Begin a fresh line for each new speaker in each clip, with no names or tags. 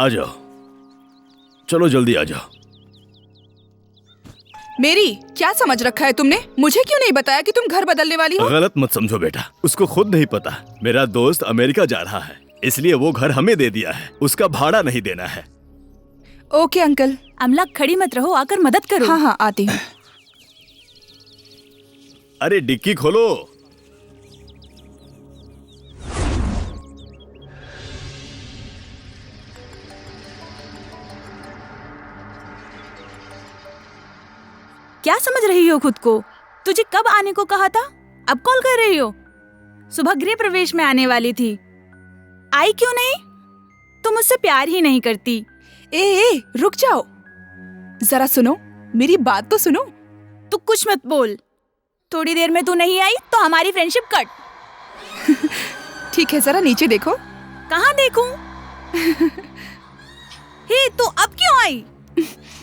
आ जाओ, चलो जल्दी आ जाओ।
मेरी क्या समझ रखा है तुमने? मुझे क्यों नहीं बताया कि तुम घर बदलने वाली हो?
गलत मत समझो बेटा, उसको खुद नहीं पता। मेरा दोस्त अमेरिका जा रहा है, इसलिए वो घर हमें दे दिया है। उसका भाड़ा नहीं देना है।
Okay uncle.
अमला खड़ी मत रहो, आकर मदद करो।
हाँ हाँ आती हूँ।
अरे डिक्की खोलो।
क्या समझ रही हो खुद को? तुझे कब आने को कहा था? अब कॉल कर रही हो? सुबह गृह प्रवेश में आने वाली थी, आई क्यों नहीं? तुम मुझसे प्यार ही नहीं करती।
ए रुक जाओ, जरा सुनो, मेरी बात तो सुनो।
तू कुछ मत बोल। थोड़ी देर में तू नहीं आई तो हमारी फ्रेंडशिप कट।
ठीक है, जरा नीचे देखो।
कहाँ देखूं? हे, तू अब क्यों आई?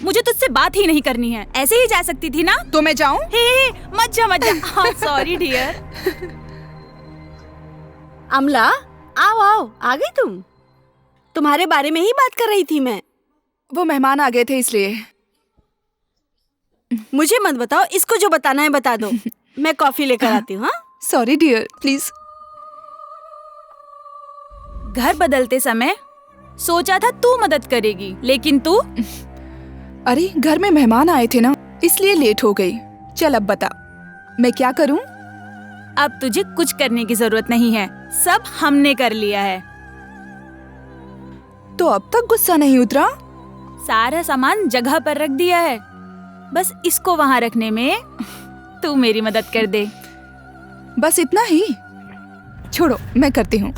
मुझे तुझसे बात ही नहीं करनी है। ऐसे ही जा सकती थी ना?
तो मैं जाऊं?
हे, मत जा मत जा। Sorry dear.
अमला, आओ आओ, आ गई तुम? तुम्हारे बारे में ही बात कर रही थी मैं।
वो मेहमान आ गए थे इसलिए।
मुझे मत बताओ, इसको जो बताना है बता दो। मैं कॉफी लेकर आती हूँ। हाँ,
सॉरी डियर, प्लीज।
घर बदलते समय सोचा था तू मदद करेगी, लेकिन तू
अरे घर में मेहमान आए थे ना, इसलिए लेट हो गई। चल अब बता, मैं क्या करूं?
अब तुझे कुछ करने की जरूरत नहीं है, सब हमने कर लिया है।
तो अब तक गुस्सा नहीं उतरा?
सारा सामान जगह पर रख दिया है, बस इसको वहाँ रखने में तू मेरी मदद कर दे।
बस इतना ही? छोड़ो, मैं करती हूँ।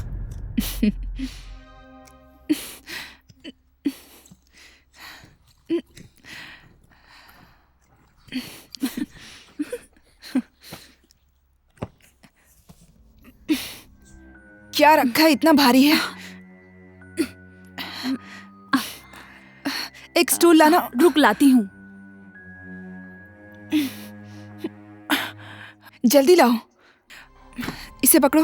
क्या रखा है, इतना भारी है? एक स्टूल लाना।
रुक, लाती हूँ।
जल्दी लाओ, इसे पकड़ो।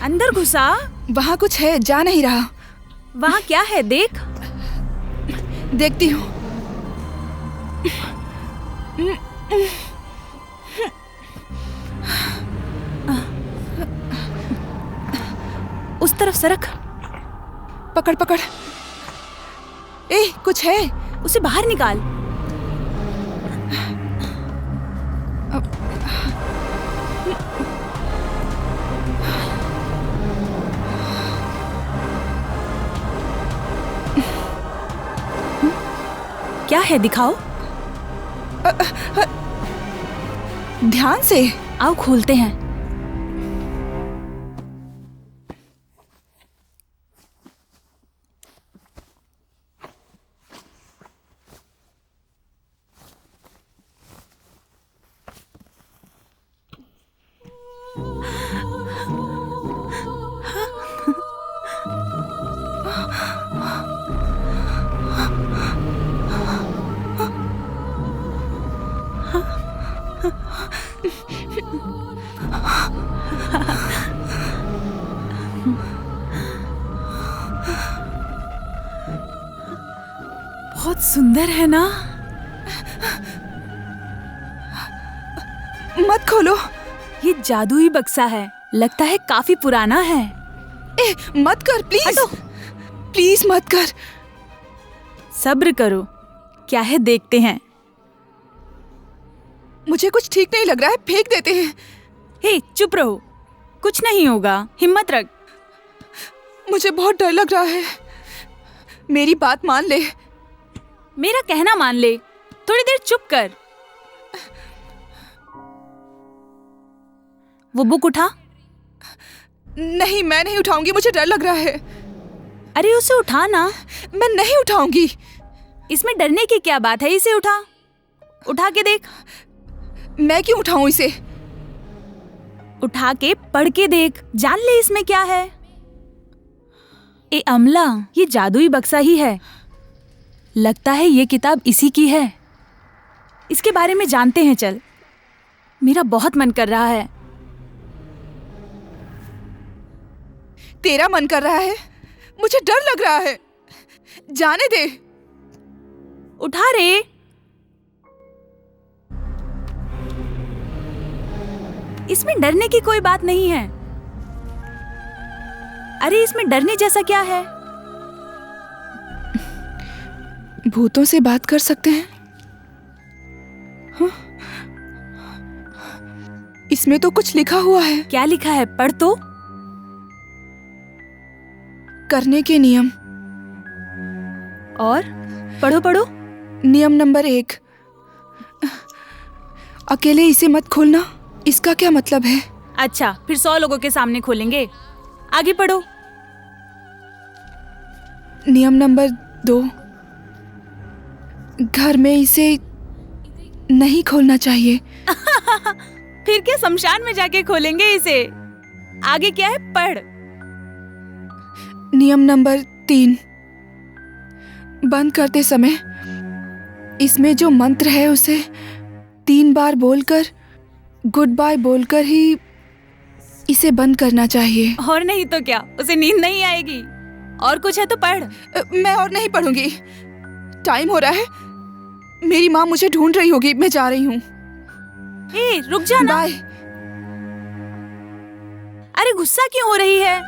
अंदर घुसा।
वहाँ कुछ है, जा नहीं रहा।
वहाँ क्या है देख।
देखती हूँ।
उस तरफ सरक।
पकड़ पकड़। ए, कुछ है।
उसे बाहर निकाल। क्या है, दिखाओ।
ध्यान से।
आओ खोलते हैं। बहुत सुंदर है ना?
मत खोलो।
ये जादुई बक्सा है, लगता है काफी पुराना है।
ए, मत कर प्लीज।
हटो।
प्लीज मत कर।
सब्र करो, क्या है देखते हैं।
मुझे कुछ ठीक नहीं लग रहा है, फेंक देते हैं।
हे, चुप रहो, कुछ नहीं होगा, हिम्मत रख।
मुझे बहुत डर लग रहा है। मेरी बात मान ले।
मेरा कहना मान ले, थोड़ी देर चुप कर। वो बुक उठा।
नहीं, मैं नहीं उठाऊंगी, मुझे डर लग रहा है।
अरे उसे उठा ना।
मैं नहीं उठाऊंगी।
इसमें डरने की क्या बात है, इसे उठा। उठा के देख।
मैं क्यों उठाऊं इसे?
उठा के पढ़ के देख, जान ले इसमें क्या है। ए अमला, ये जादुई बक्सा ही है, लगता है ये किताब इसी की है। इसके बारे में जानते हैं, चल। मेरा बहुत मन कर रहा है।
तेरा मन कर रहा है? मुझे डर लग रहा है। जाने दे।
उठा रे। इसमें डरने की कोई बात नहीं है। अरे इसमें डरने जैसा क्या है?
भूतों से बात कर सकते हैं? हाँ? इसमें तो कुछ लिखा हुआ है।
क्या लिखा है? पढ़ तो।
करने के नियम।
और पढ़ो पढ़ो।
नियम नंबर 1, अकेले इसे मत खोलना। इसका क्या मतलब है?
अच्छा, फिर 100 लोगों के सामने खोलेंगे। आगे पढ़ो।
नियम नंबर 2, घर में इसे नहीं खोलना चाहिए।
फिर क्या शमशान में जाके खोलेंगे इसे? आगे क्या है? पढ़।
नियम नंबर 3, बंद करते समय इसमें जो मंत्र है उसे 3 बार बोलकर गुड बाय बोलकर ही इसे बंद करना चाहिए।
और नहीं तो क्या, उसे नींद नहीं आएगी। और कुछ है तो पढ़।
मैं और नहीं पढ़ूंगी। टाइम हो रहा है। मेरी माँ मुझे ढूंढ रही होगी। मैं जा रही हूँ।
ए, रुक जा ना।
बाय।
अरे गुस्सा क्यों हो रही है?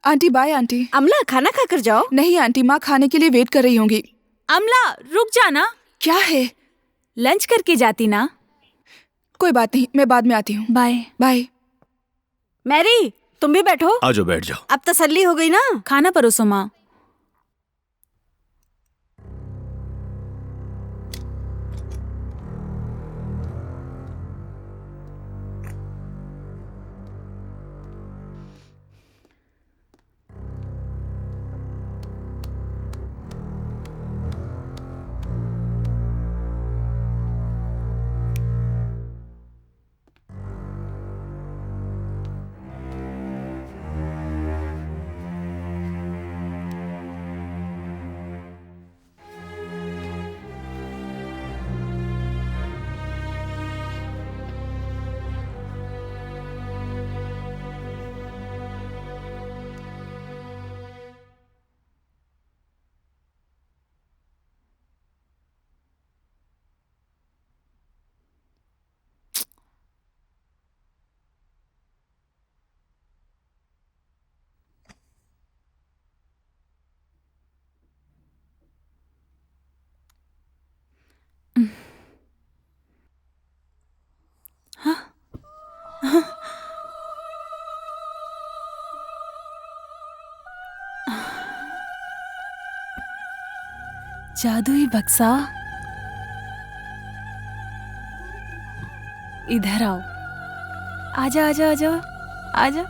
Aunty bye aunty.
अमला खाना खाकर जाओ।
नहीं आंटी, माँ खाने के लिए वेट कर रही होंगी।
अमला रुक जाना।
क्या है?
लंच करके जाती ना।
कोई बात नहीं, मैं बाद में आती हूँ।
बाय।
बाय।
मैरी तुम भी बैठो।
आ जाओ, बैठ जाओ।
अब तसल्ली हो गई ना?
खाना परोसो माँ। जादुई बक्सा, इधर आओ। आजा आजा आजा आजा।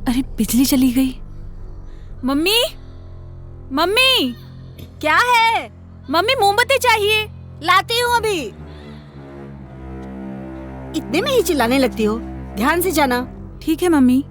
अरे बिजली चली गई। मम्मी, मम्मी,
क्या है?
मम्मी मोमबत्ती चाहिए।
लाती हूँ अभी। इतने में ही चिल्लाने लगती हो? ध्यान से जाना।
ठीक है मम्मी।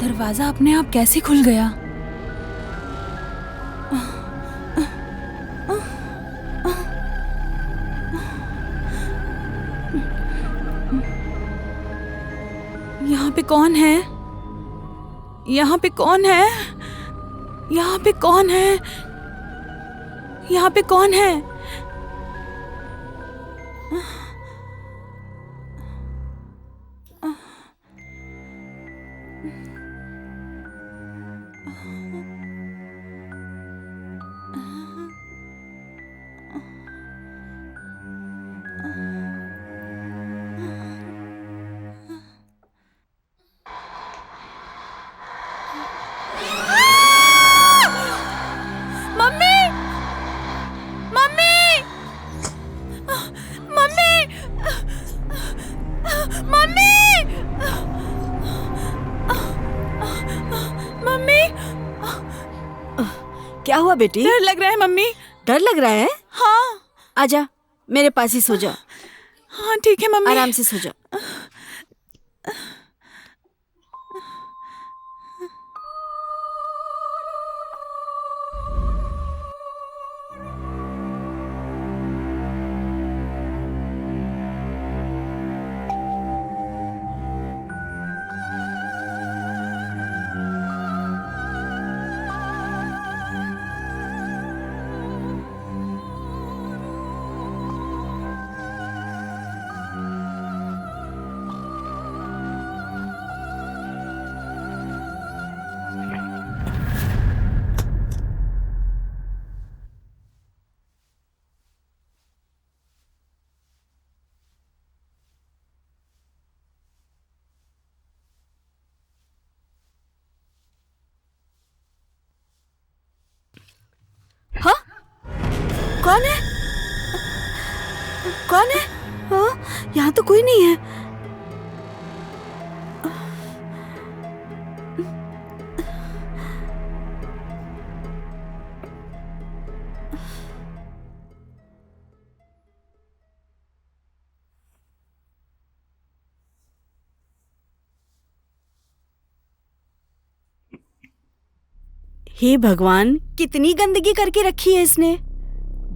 दरवाजा अपने आप कैसे खुल गया? यहाँ पे कौन है? यहाँ पे कौन है? यहाँ पे कौन है? यहाँ पे कौन है?
क्या हुआ बेटी?
डर लग रहा है मम्मी।
डर लग रहा है?
हाँ।
आजा, मेरे पास ही सो जा।
हाँ ठीक है मम्मी।
आराम से सो जा। हाँ? कौन है? कौन है? हाँ? यहाँ तो कोई नहीं है। हे भगवान, कितनी गंदगी करके रखी है इसने।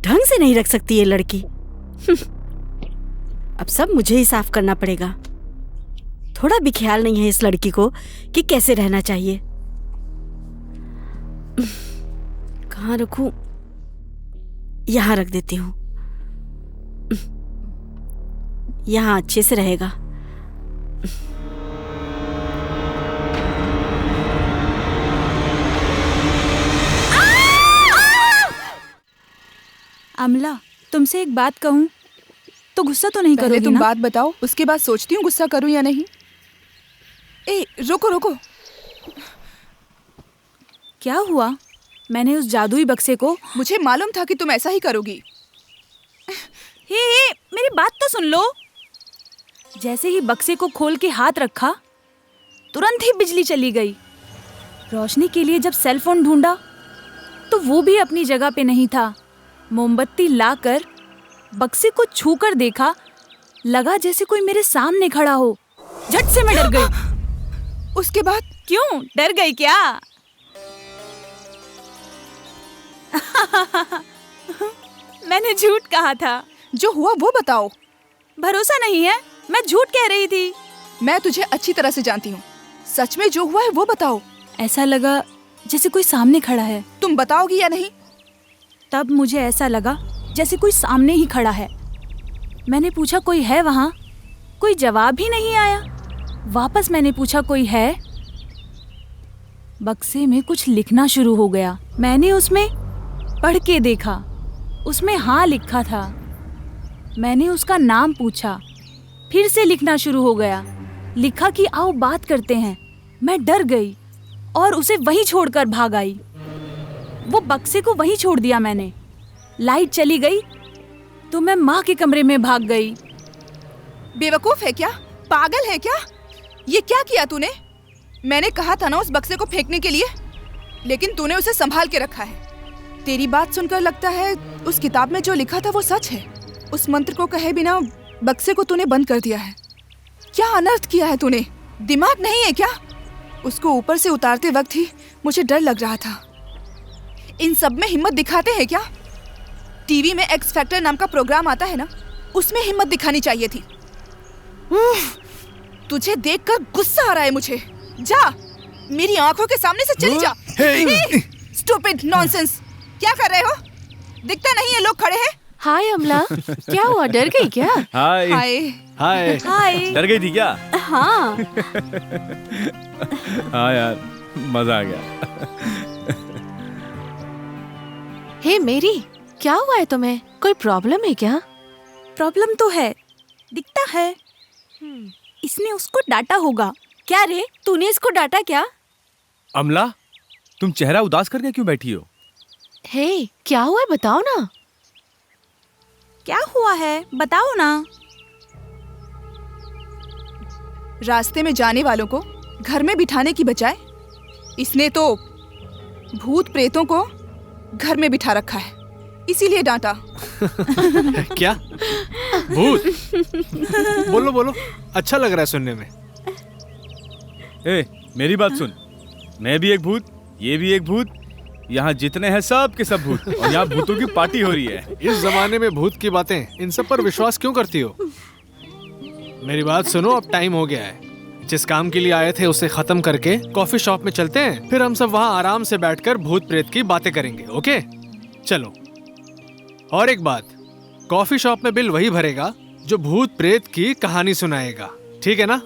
ढंग से नहीं रख सकती ये लड़की। अब सब मुझे ही साफ करना पड़ेगा। थोड़ा भी ख्याल नहीं है इस लड़की को कि कैसे रहना चाहिए। कहाँ रखूं? यहाँ रख देती हूँ। यहाँ अच्छे से रहेगा।
अमला, तुमसे एक बात कहूं तो गुस्सा तो नहीं
पहले
करोगी
तुम
ना?
बात बताओ, उसके बाद सोचती हूँ गुस्सा करूँ या नहीं। ए, रुको रुको।
क्या हुआ? मैंने उस जादुई बक्से को
मुझे मालूम था कि तुम ऐसा ही करोगी।
हे, मेरी बात तो सुन लो। जैसे ही बक्से को खोल के हाथ रखा, तुरंत ही बिजली चली गई। रोशनी के लिए जब सेल फोन ढूंढा तो वो भी अपनी जगह पे नहीं था। मोमबत्ती लाकर बक्से को छूकर देखा, लगा जैसे कोई मेरे सामने खड़ा हो। झट से मैं डर गई।
उसके बाद?
क्यों, डर गई क्या? मैंने झूठ कहा था।
जो हुआ वो बताओ।
भरोसा नहीं है? मैं झूठ कह रही थी।
मैं तुझे अच्छी तरह से जानती हूँ। सच में जो हुआ है वो बताओ।
ऐसा लगा जैसे कोई सामने खड़ा है।
तुम बताओगी या नहीं?
तब मुझे ऐसा लगा जैसे कोई सामने ही खड़ा है। मैंने पूछा कोई है वहाँ? कोई जवाब ही नहीं आया। वापस मैंने पूछा कोई है? बक्से में कुछ लिखना शुरू हो गया। मैंने उसमें पढ़ के देखा, उसमें हाँ लिखा था। मैंने उसका नाम पूछा, फिर से लिखना शुरू हो गया। लिखा कि आओ बात करते हैं। मैं डर गई और उसे वहीं छोड़कर भाग आई। वो बक्से को वहीं छोड़ दिया मैंने। लाइट चली गई तो मैं माँ के कमरे में भाग गई।
बेवकूफ है क्या? पागल है क्या? ये क्या किया तूने? मैंने कहा था ना उस बक्से को फेंकने के लिए, लेकिन तूने उसे संभाल के रखा है। तेरी बात सुनकर लगता है उस किताब में जो लिखा था वो सच है। उस मंत्र को कहे बिना बक्से को तूने बंद कर दिया है। क्या अनर्थ किया है तूने? दिमाग नहीं है क्या? उसको ऊपर से उतारते वक्त ही मुझे डर लग रहा था। इन सब में हिम्मत दिखाते हैं क्या? टीवी में एक्स फैक्टर नाम का प्रोग्राम आता है ना, उसमें हिम्मत दिखानी चाहिए थी। तुझे देखकर गुस्सा आ रहा है मुझे। जा, मेरी आंखों के सामने से चली जा। स्टूपिड नॉनसेंस, क्या कर रहे हो? दिखता नहीं है लोग खड़े हैं।
हाय अमला, क्या हुआ, डर गई क्या?
हाय
हाय।
हाय
हाय।
डर गई थी क्या?
हाँ।
हाँ यार, मजा आ गया।
हे मेरी, क्या हुआ है तुम्हें? कोई प्रॉब्लम है क्या?
प्रॉब्लम तो है, दिखता है। इसने उसको डांटा होगा।
क्या रे, तूने इसको डांटा क्या?
अमला, तुम चेहरा उदास करके क्यों बैठी हो?
हे, क्या हुआ है बताओ ना।
क्या हुआ है बताओ ना।
रास्ते में जाने वालों को घर में बिठाने की बजाय इसने तो भूत प्रेतों को घर में बिठा रखा है, इसीलिए डांटा।
क्या? भूत? बोलो बोलो, अच्छा लग रहा है सुनने में।
ए, मेरी बात सुन। मैं भी एक भूत, ये भी एक भूत, यहाँ जितने हैं सब के सब भूत, और यहाँ भूतों की पार्टी हो रही है।
इस जमाने में भूत की बातें, इन सब पर विश्वास क्यों करती हो? मेरी बात सुनो, अब टाइम हो गया है। जिस काम के लिए आए थे उसे खत्म करके कॉफी शॉप में चलते हैं, फिर हम सब वहाँ आराम से बैठकर भूत प्रेत की बातें करेंगे। ओके, चलो। और एक बात, कॉफी शॉप में बिल वही भरेगा जो भूत प्रेत की कहानी सुनाएगा, ठीक है ना?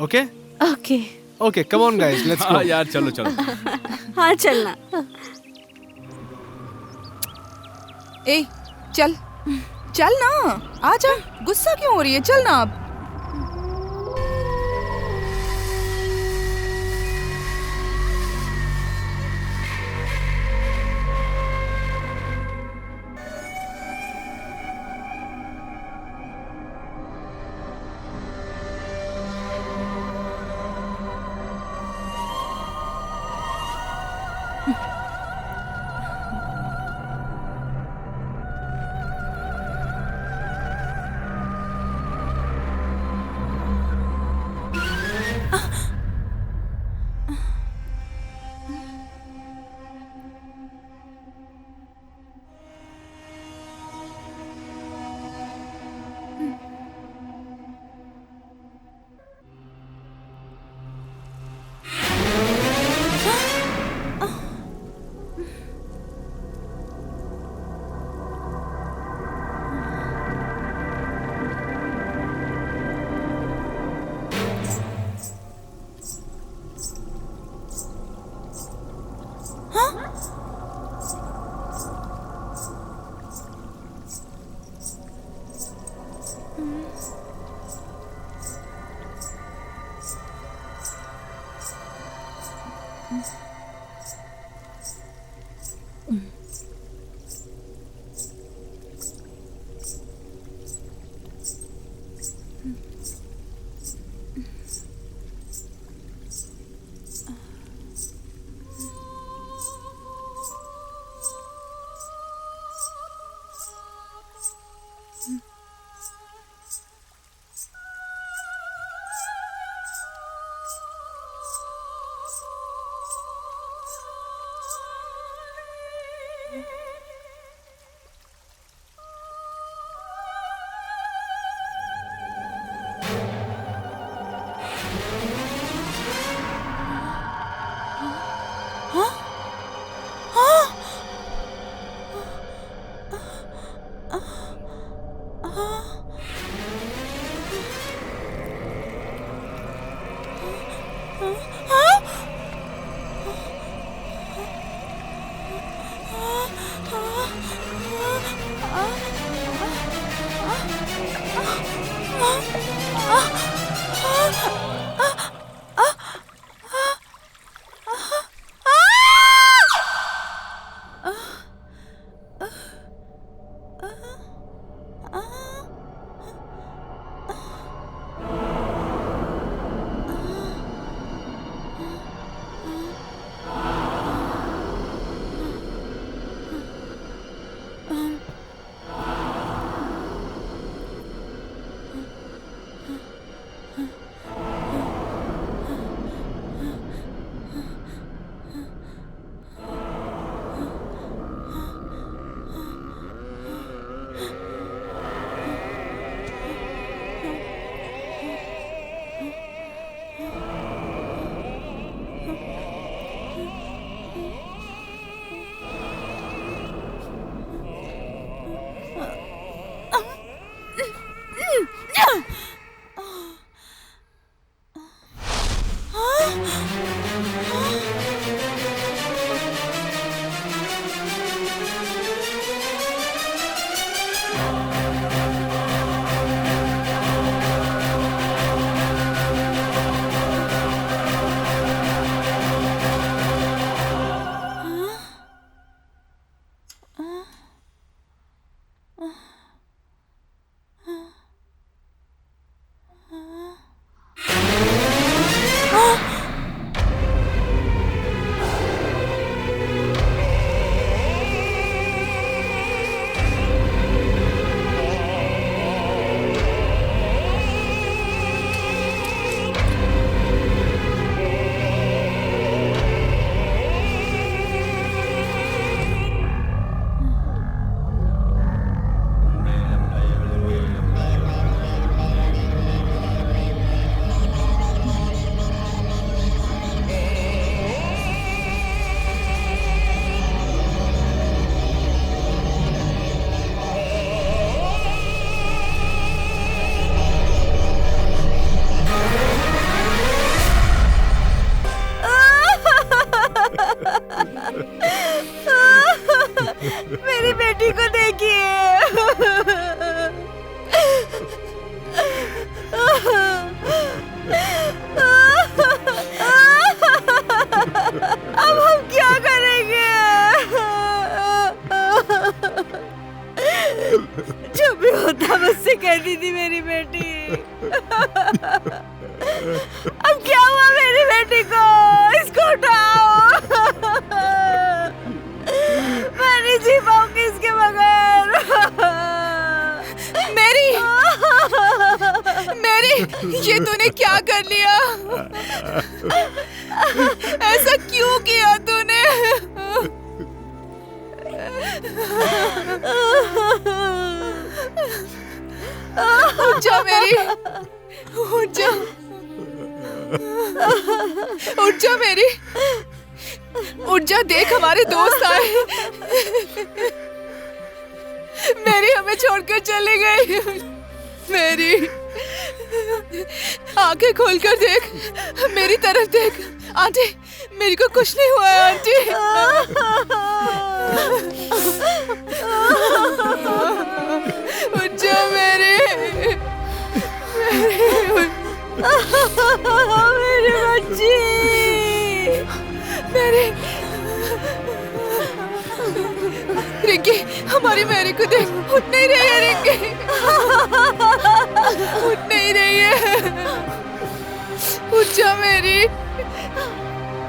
Okay
okay.
Okay, come on guys, let's go.
हाँ यार, चलो चलो।
हाँ चलना।
ए, चल चल ना, आजा। गुस्सा क्यों हो रही है? चल ना अब। लिया? ऐसा क्यों किया तूने? उठ जा मेरी, उठ जा, उठ जा मेरी, उठ जा। देख हमारे दोस्त आए। मेरी हमें छोड़कर चली गई। मेरी आंखें खोलकर देख, मेरी तरफ देख। आंटी, मेरी को कुछ नहीं हुआ है आंटी। उठ जा मेरी, मेरी बच्ची, मेरी रिंकी, हमारी मैरी को देख, उठ नहीं रही है रिंकी, उठ नहीं रही है। उठ जा मेरी।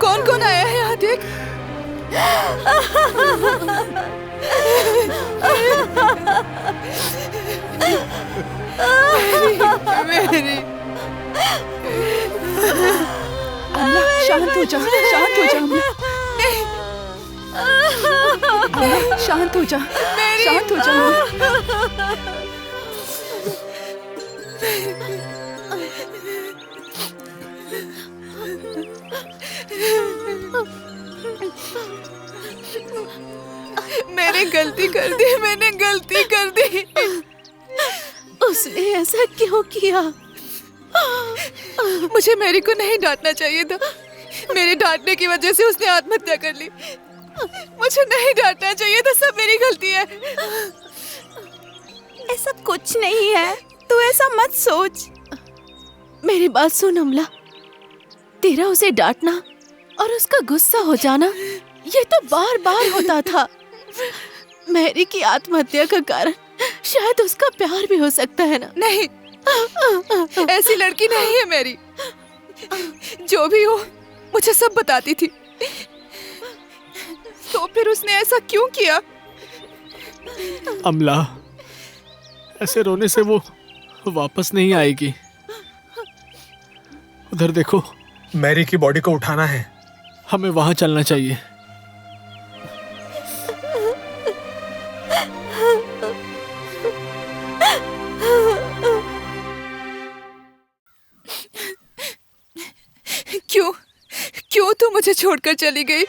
कौन कौन आया है यहाँ देख। मेरी अम्ला, शांत हो जा, शांत हो जा अम्ला। अम्ला, शांत हो जा, शांत हो जा। मैंने गलती कर दी, मैंने गलती कर दी।
उसने ऐसा क्यों किया?
मुझे मैरी को नहीं डांटना चाहिए था। मेरे डांटने की वजह से उसने आत्महत्या कर ली। मुझे नहीं डांटना चाहिए था, सब मेरी गलती है।
ऐसा कुछ नहीं है, तू ऐसा मत सोच।
मेरी बात सुन अमला, तेरा उसे डांटना और उसका गुस्सा हो जाना ये तो बार बार होता था। मैरी की आत्महत्या का कारण शायद उसका प्यार भी हो सकता है ना।
नहीं, ऐसी लड़की नहीं है मेरी। जो भी हो मुझे सब बताती थी। तो फिर उसने ऐसा क्यों किया?
अमला, ऐसे रोने से वो वापस नहीं आएगी। उधर देखो,
मैरी की बॉडी को उठाना है।
हमें वहां चलना चाहिए।
क्यों क्यों तू मुझे छोड़कर चली गई?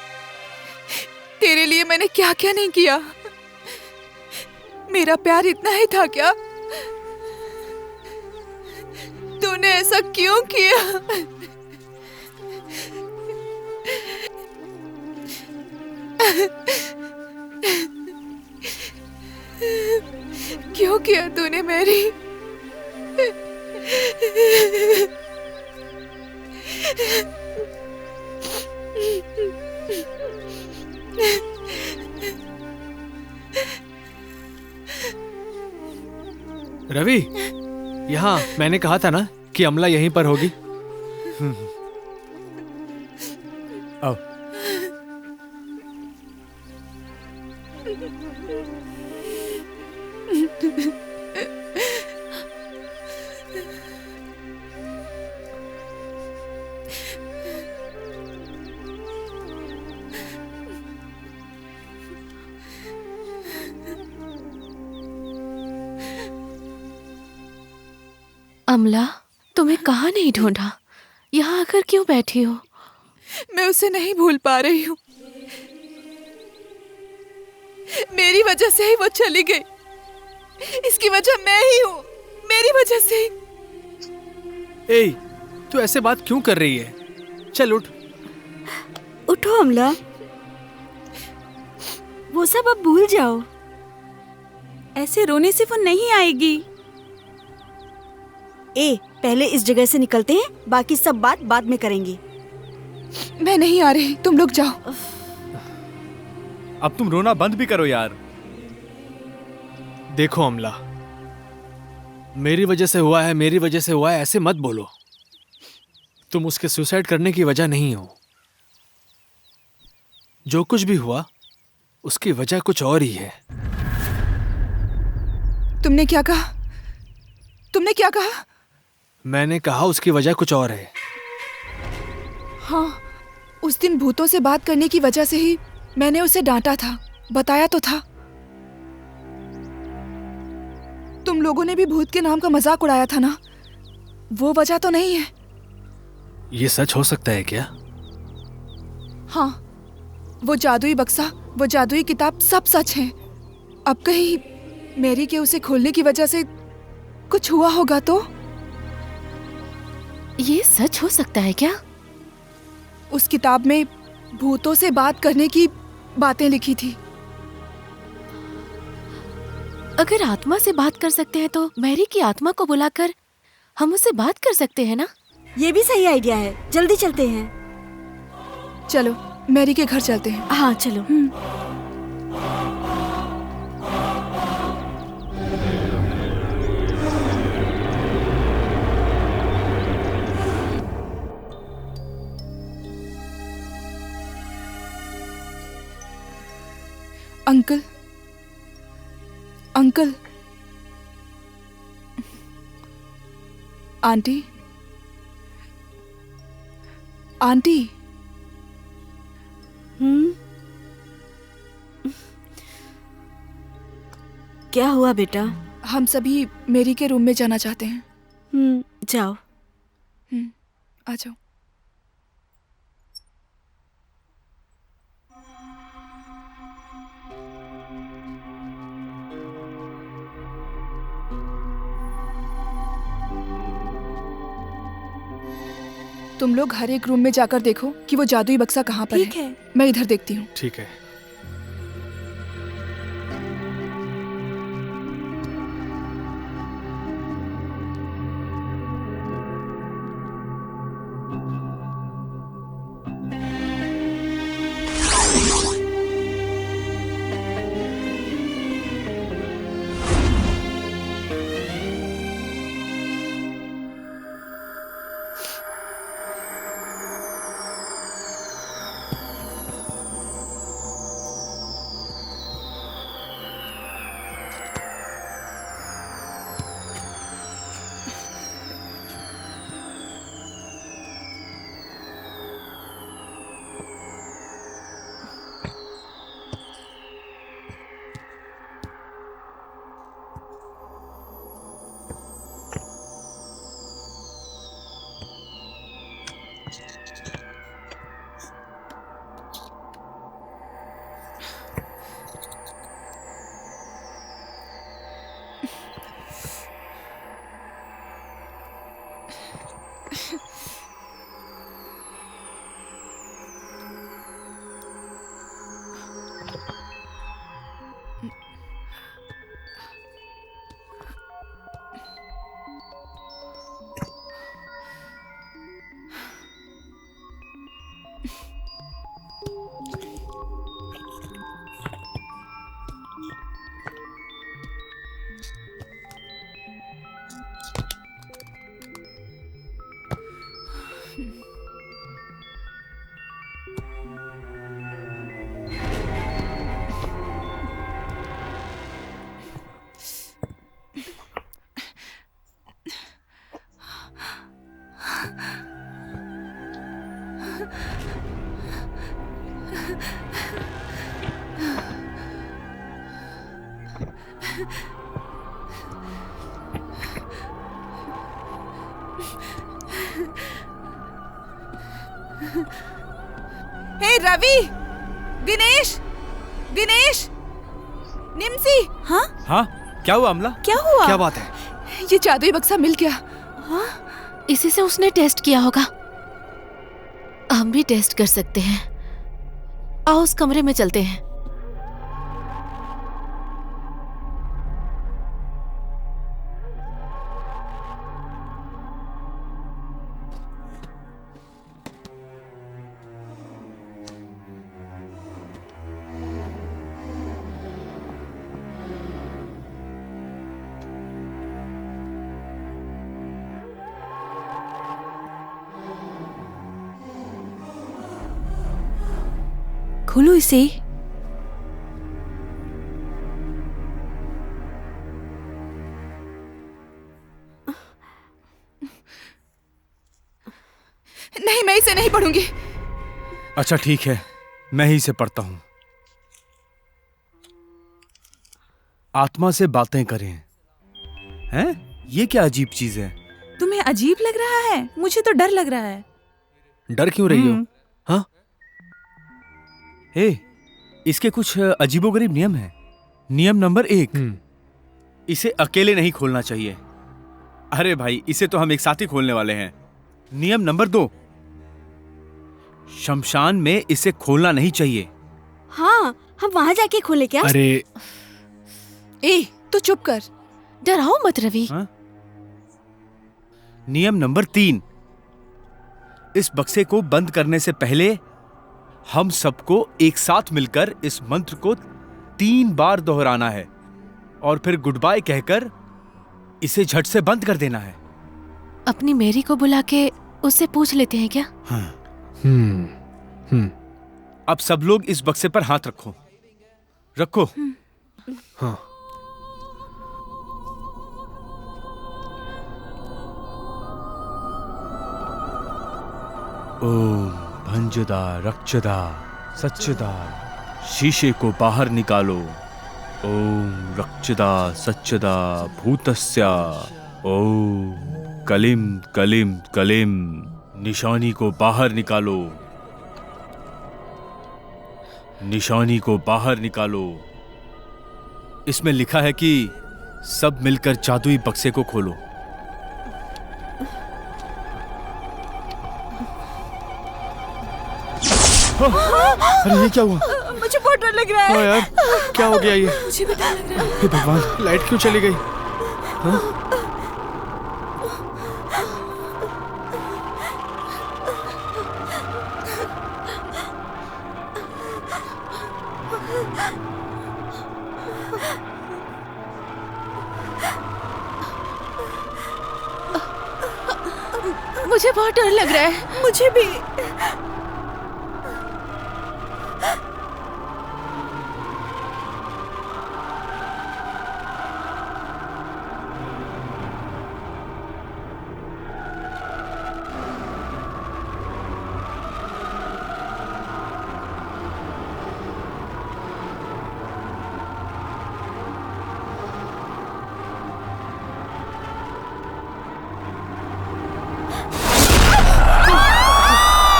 तेरे लिए मैंने क्या क्या नहीं किया। मेरा प्यार इतना ही था क्या? तूने ऐसा क्यों किया? क्यों किया तूने मेरी?
रवि, यहाँ मैंने कहा था ना कि अमला यहीं पर होगी।
आओ।
अमला, तुम्हें कहाँ नहीं ढूंढा? यहाँ आकर क्यों बैठी हो?
मैं उसे नहीं भूल पा रही हूँ। मेरी वजह से ही वो चली गई। इसकी वजह मैं ही हूँ, मेरी वजह से ही।
ए, तू ऐसे बात क्यों कर रही है? चल उठ।
उठो अमला, वो सब अब भूल जाओ।
ऐसे रोने से वो नहीं आएगी।
ए, पहले इस जगह से निकलते हैं, बाकी सब बात बाद में करेंगे।
मैं नहीं आ रही, तुम लोग जाओ।
अब तुम रोना बंद भी करो यार।
देखो अमला, मेरी वजह से हुआ है, मेरी वजह से हुआ है, ऐसे मत बोलो। तुम उसके सुसाइड करने की वजह नहीं हो। जो कुछ भी हुआ उसकी वजह कुछ और ही है।
तुमने क्या कहा? तुमने क्या कहा?
मैंने कहा उसकी वजह कुछ और है।
हाँ, उस दिन भूतों से बात करने की वजह से ही मैंने उसे डांटा था, बताया तो था। तुम लोगों ने भी भूत के नाम का मजाक उड़ाया था ना, वो वजह तो नहीं है।
ये सच हो सकता है क्या?
हाँ, वो जादुई बक्सा, वो जादुई किताब सब सच है। अब कहीं मैरी के उसे खोलने की वजह से कुछ हुआ होगा तो?
ये सच हो सकता है क्या?
उस किताब में भूतों से बात करने की बातें लिखी थी।
अगर आत्मा से बात कर सकते हैं तो मैरी की आत्मा को बुलाकर हम उससे बात कर सकते हैं ना?
ये भी सही आइडिया है, जल्दी चलते हैं।
चलो मैरी के घर चलते हैं।
हाँ चलो।
अंकल, अंकल, आंटी, आंटी,
क्या हुआ बेटा?
हम सभी मेरी के रूम में जाना चाहते हैं।
जाओ।
आ जाओ। तुम लोग हर एक रूम में जाकर देखो कि वो जादुई बक्सा कहाँ पर
ठीक है।
मैं इधर देखती हूँ।
ठीक है।
हे रवि, दिनेश, दिनेश, निम्सी।
हाँ,
हाँ, क्या हुआ अमला?
क्या हुआ?
क्या बात है?
ये जादुई बक्सा मिल गया।
इसी से उसने टेस्ट किया होगा। हम भी टेस्ट कर सकते हैं। आओ उस कमरे में चलते हैं।
खोलो इसे।
से नहीं पढ़ूंगी।
अच्छा ठीक है, मैं ही से पढ़ता हूं। आत्मा से बातें करें। हैं? ये क्या अजीब चीज है?
तुम्हें अजीब लग रहा है? मुझे तो डर लग रहा है।
डर क्यों रही हो? हाँ?
हे, इसके कुछ अजीबोगरीब नियम हैं। नियम नंबर 1, इसे अकेले नहीं खोलना चाहिए। अरे भाई, इसे तो हम एक साथ ही खोलने वाले हैं। नियम नंबर 2, शमशान में इसे खोलना नहीं चाहिए।
हाँ, हम वहाँ जाके खोले क्या?
अरे
ए, तू चुप कर।
डराओ मत रवि।
हाँ? नियम नंबर 3, इस बक्से को बंद करने से पहले हम सबको एक साथ मिलकर इस मंत्र को 3 बार दोहराना है और फिर गुड बाय कहकर इसे झट से बंद कर देना है।
अपनी मेरी को बुला के उससे पूछ लेते हैं क्या?
अब सब लोग इस बक्से पर हाथ रखो। रखो।
हाँ।
ओम भंजदा रक्षदा सच्चदा, शीशे को बाहर निकालो। ओम रक्षदा सच्चदा भूतस्या। ओम कलिम कलिम कलिम, निशानी को बाहर निकालो। निशानी को बाहर निकालो। इसमें लिखा है कि सब मिलकर जादुई बक्से को खोलो। अरे ये क्या हुआ?
मुझे बहुत डर लग रहा
हाँ
है।
यार, क्या हो गया ये?
मुझे भी डर लग रहा है।
हे भगवान, लाइट क्यों चली गई?
मुझे बहुत डर लग रहा है।
मुझे भी।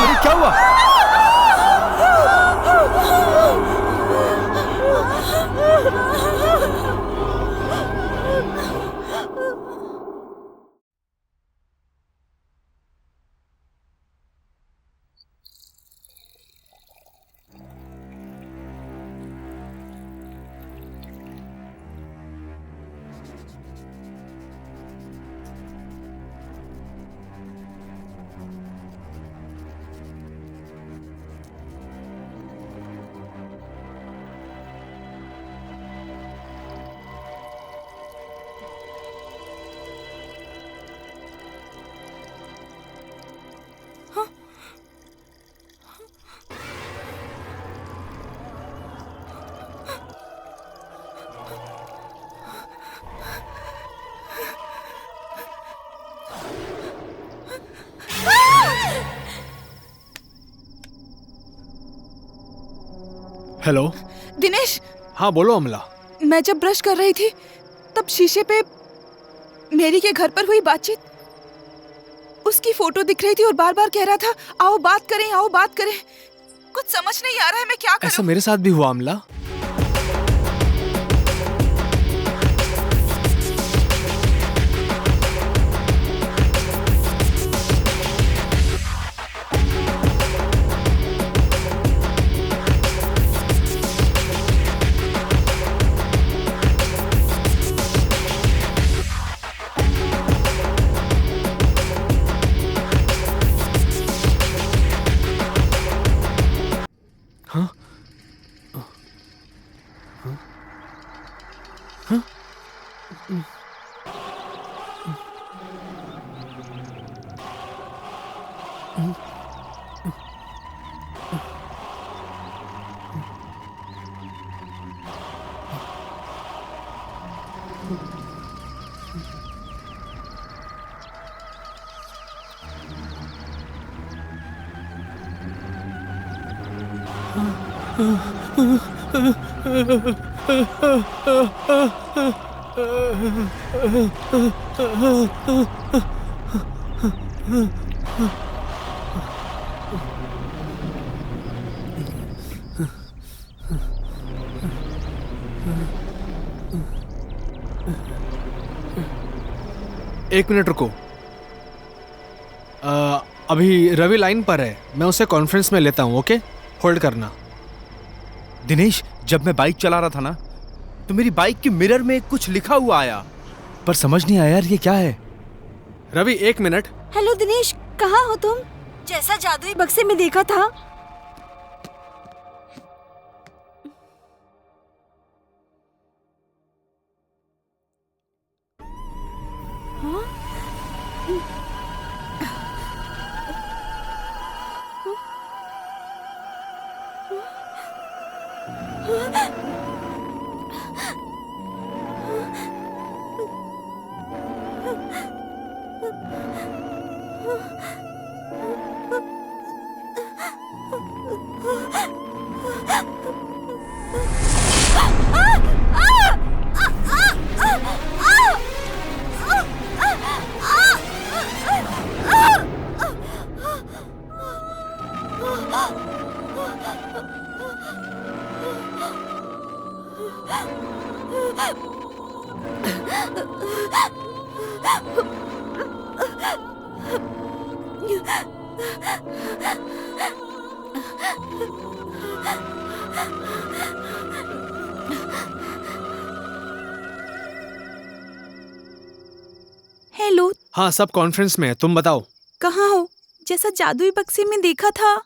अरे क्या हुआ?
हेलो।
दिनेश,
हाँ बोलो अमला।
मैं जब ब्रश कर रही थी तब शीशे पे मेरी के घर पर हुई बातचीत, उसकी फोटो दिख रही थी और बार बार कह रहा था आओ बात करें, आओ बात करें। कुछ समझ नहीं आ रहा है मैं क्या
ऐसा
करूं।
मेरे साथ भी हुआ अमला। एक मिनट रुको। अभी रवि लाइन पर है, मैं उसे कॉन्फ्रेंस में लेता हूँ। ओके, होल्ड करना।
दिनेश, जब मैं बाइक चला रहा था ना, तो मेरी बाइक के मिरर में कुछ लिखा हुआ आया, पर समझ नहीं आया यार ये क्या है।
रवि एक मिनट।
हेलो दिनेश, कहाँ हो तुम? जैसा जादुई बक्से में देखा था।
हेलो,
हाँ, सब कॉन्फ्रेंस में है, तुम बताओ।
कहाँ हो? जैसा जादुई बक्से में देखा था।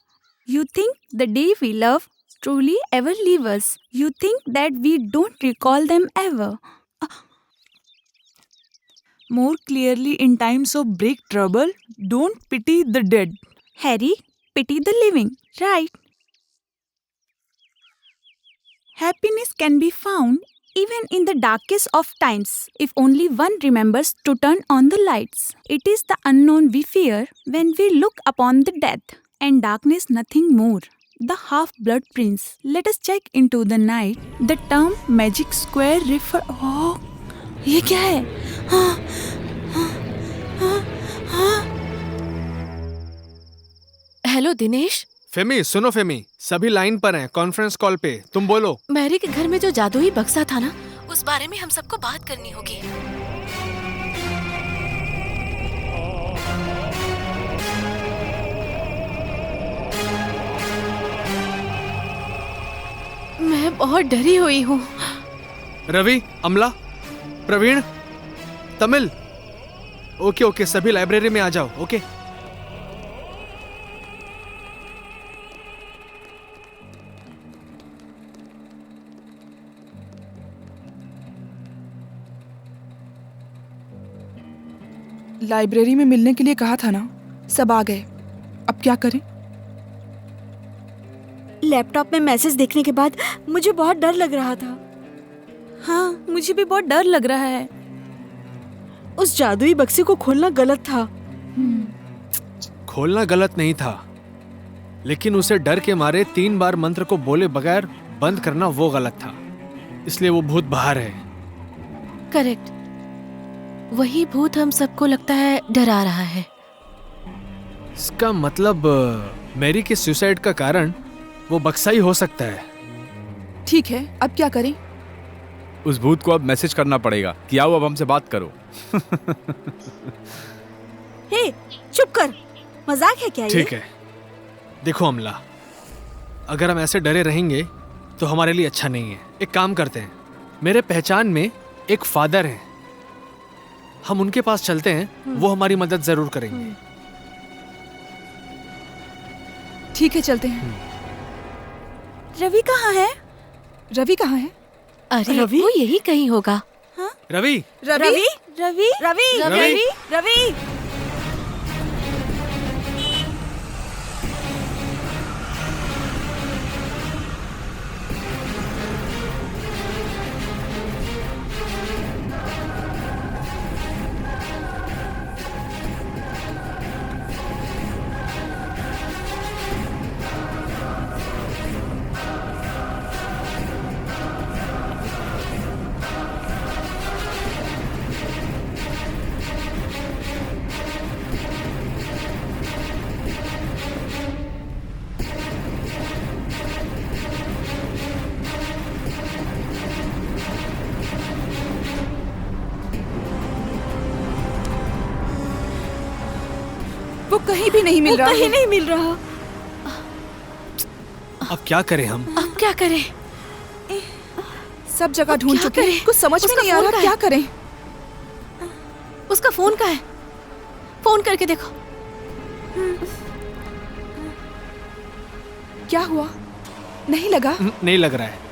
You think the day we love truly ever leave us. You think that we don't recall them ever. More clearly in times of break trouble, don't pity the dead. Harry, pity the living, right? Happiness can be found even in the darkest of times if only one remembers to turn on the lights. It is the unknown we fear when we look upon the death, and darkness nothing more. The half-blood prince. Let us check into the night. The term magic square refer. Oh, ये क्या है? हाँ, हाँ, हाँ, हाँ.
Hello Dinesh,
फेमी, सुनो फेमी, सभी line पर हैं, कॉन्फ्रेंस कॉल पे। तुम बोलो।
मैरी के घर में जो जादुई बक्सा था ना, उस बारे में हम सबको बात करनी होगी। मैं बहुत डरी हुई हूँ।
रवि, अमला, प्रवीण, तमिल। ओके ओके, सभी लाइब्रेरी में आ जाओ। ओके।
लाइब्रेरी में मिलने के लिए कहा था ना, सब आ गए। अब क्या करें?
लैपटॉप में मैसेज देखने के बाद मुझे बहुत डर लग रहा था।
हाँ, मुझे भी बहुत डर लग रहा है।
उस जादुई बक्से को खोलना गलत था।
खोलना गलत नहीं था, लेकिन उसे डर के मारे 3 बार मंत्र को बोले बगैर बंद करना वो गलत था। इसलिए वो भूत बाहर है।
करेक्ट, वही भूत हम सबको लगता है डरा रहा है।
इसका मतलब मैरी के सुसाइड का कारण वो बक्सा ही हो सकता है।
ठीक है, अब क्या करें?
उस भूत को अब मैसेज करना पड़ेगा कि आओ अब हमसे बात करो।
हे, चुप कर, मजाक है क्या ये?
ठीक है, देखो अमला, अगर हम ऐसे डरे रहेंगे तो हमारे लिए अच्छा नहीं है। एक काम करते हैं, मेरे पहचान में एक फादर हैं, हम उनके पास चलते हैं, वो हमारी मदद जरूर करेंगे।
ठीक है, चलते हैं।
रवि कहाँ है?
रवि कहाँ है?
अरे
रवि?
वो यही कहीं होगा।
रवि,
रवि, रवि, रवि,
रवि,
रवि।
कहीं भी नहीं मिल रहा
कहीं
है।
नहीं मिल रहा।
अब क्या करें हम?
अब क्या करें?
सब जगह ढूंढ
क्या
चुके हैं,
करें?
कुछ समझ में
उसका
नहीं आ
फोन
रहा
कहाँ
क्या
है?
करें।
उसका फोन कहाँ है? फोन करके देखो।
क्या हुआ? नहीं लगा?
नहीं लग रहा है।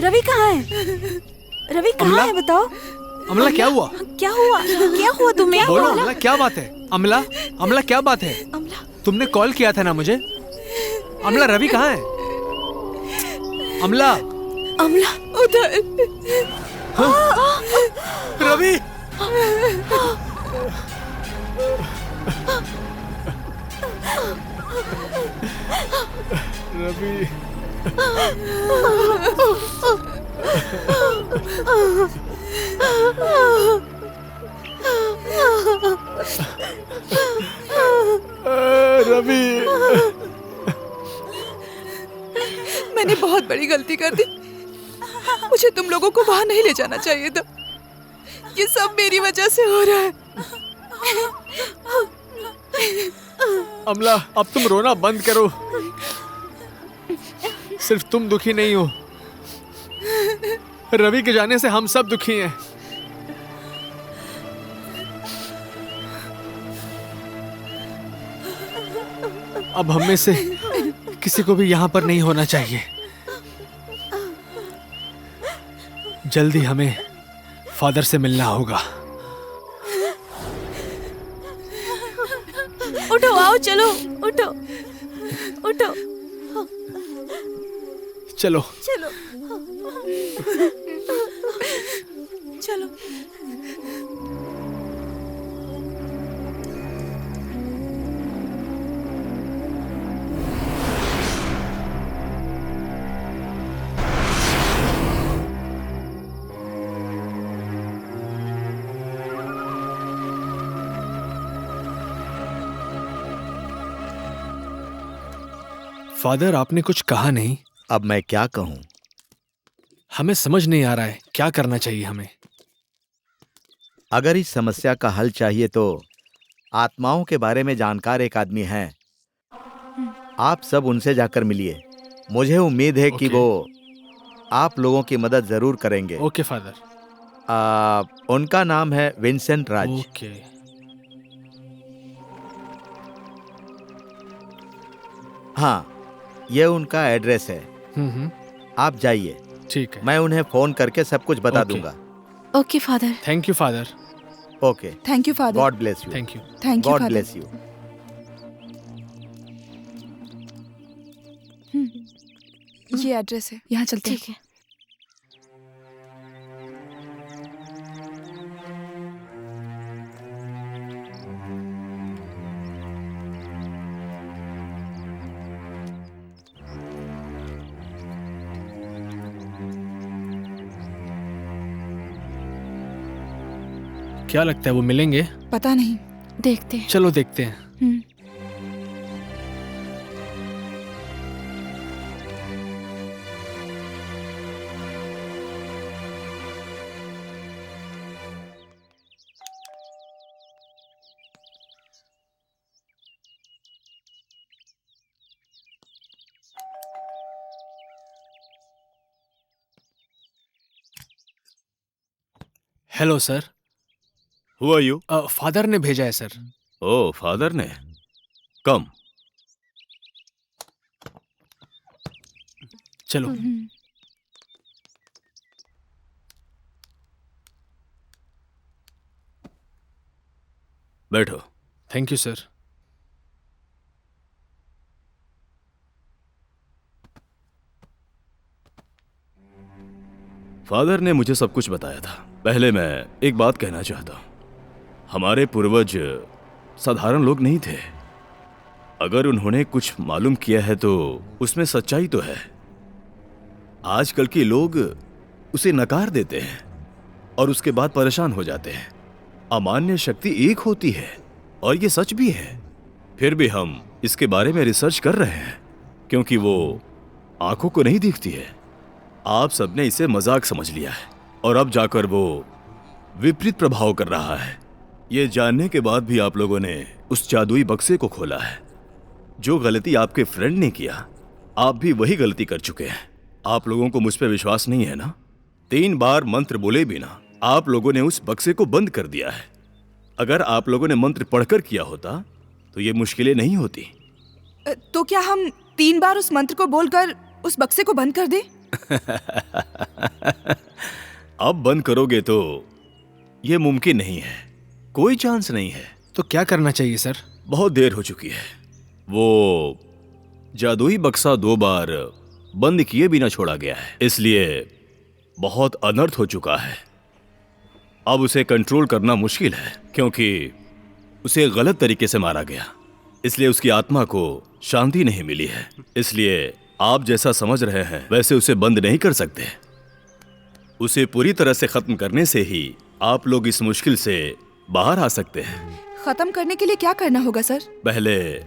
रवि कहाँ है? रवि कहाँ
अमला?
है बताओ।
अमला क्या हुआ?
क्या हुआ? क्या हुआ तुम्हें?
बोलो अमला, क्या बात है? अमला, अमला क्या बात है?
अमला,
तुमने कॉल किया था ना मुझे? अमला, रवि कहाँ है? अमला,
अमला
उधर।
रवि! रवि! रवि!
मैंने बहुत बड़ी गलती कर दी। मुझे तुम लोगों को वहां नहीं ले जाना चाहिए था। ये सब मेरी वजह से हो रहा है।
अमला, अब तुम रोना बंद करो। सिर्फ तुम दुखी नहीं हो, रवि के जाने से हम सब दुखी हैं। अब हम में से किसी को भी यहाँ पर नहीं होना चाहिए। जल्दी हमें फादर से मिलना होगा।
उठो, आओ, चलो, उठो, उठो,
चलो।
चलो, चलो।
फादर, आपने कुछ कहा नहीं।
अब मैं क्या कहूं?
हमें समझ नहीं आ रहा है क्या करना चाहिए हमें।
अगर इस समस्या का हल चाहिए तो आत्माओं के बारे में जानकार एक आदमी है, आप सब उनसे जाकर मिलिए। मुझे उम्मीद है कि
ओके।
वो आप लोगों की मदद जरूर करेंगे।
Okay father.
उनका नाम है विंसेंट राज।
ओके।
हाँ, ये उनका एड्रेस है। आप जाइए,
ठीक है।
मैं उन्हें फोन करके सब कुछ बता
ओके।
दूंगा।
Okay father.
Thank you father.
Okay,
thank you father.
God bless you.
Thank you.
Thank you
God
father.
Bless you.
ये एड्रेस है, यहाँ चलते हैं।
ठीक है।
क्या लगता है वो मिलेंगे?
पता नहीं।
देखते हैं।
चलो देखते हैं। Hello sir.
Who are you?
Father ने भेजा है सर।
ओह, फादर ने। कम।
चलो।
बैठो।
Thank you sir.
फादर ने मुझे सब कुछ बताया था। पहले मैं एक बात कहना चाहता हूं। हमारे पूर्वज साधारण लोग नहीं थे। अगर उन्होंने कुछ मालूम किया है तो उसमें सच्चाई तो है। आजकल के लोग उसे नकार देते हैं और उसके बाद परेशान हो जाते हैं। अमान्य शक्ति एक होती है और ये सच भी है। फिर भी हम इसके बारे में रिसर्च कर रहे हैं क्योंकि वो आंखों को नहीं दिखती है। आप सबने इसे मजाक समझ लिया है और अब जाकर वो विपरीत प्रभाव कर रहा है। ये जानने के बाद भी आप लोगों ने उस जादुई बक्से को खोला है। जो गलती आपके फ्रेंड ने किया, आप भी वही गलती कर चुके हैं। आप लोगों को मुझ पर विश्वास नहीं है ना? 3 बार मंत्र बोले बिना आप लोगों ने उस बक्से को बंद कर दिया है। अगर आप लोगों ने मंत्र पढ़कर किया होता तो ये मुश्किलें नहीं होती।
तो क्या हम 3 बार उस मंत्र को बोलकर उस बक्से को बंद कर दें?
अब बंद करोगे तो ये मुमकिन नहीं है। कोई चांस नहीं है।
तो क्या करना चाहिए सर?
बहुत देर हो चुकी है। वो जादुई बक्सा 2 बार बंद किए बिना छोड़ा गया है, इसलिए बहुत अनर्थ हो चुका है। अब उसे कंट्रोल करना मुश्किल है क्योंकि उसे गलत तरीके से मारा गया, इसलिए उसकी आत्मा को शांति नहीं मिली है। इसलिए आप जैसा समझ रहे हैं वैसे उसे बंद नहीं कर सकते। उसे पूरी तरह से खत्म करने से ही आप लोग इस मुश्किल से बाहर आ सकते हैं।
खत्म करने के लिए क्या करना होगा सर?
पहले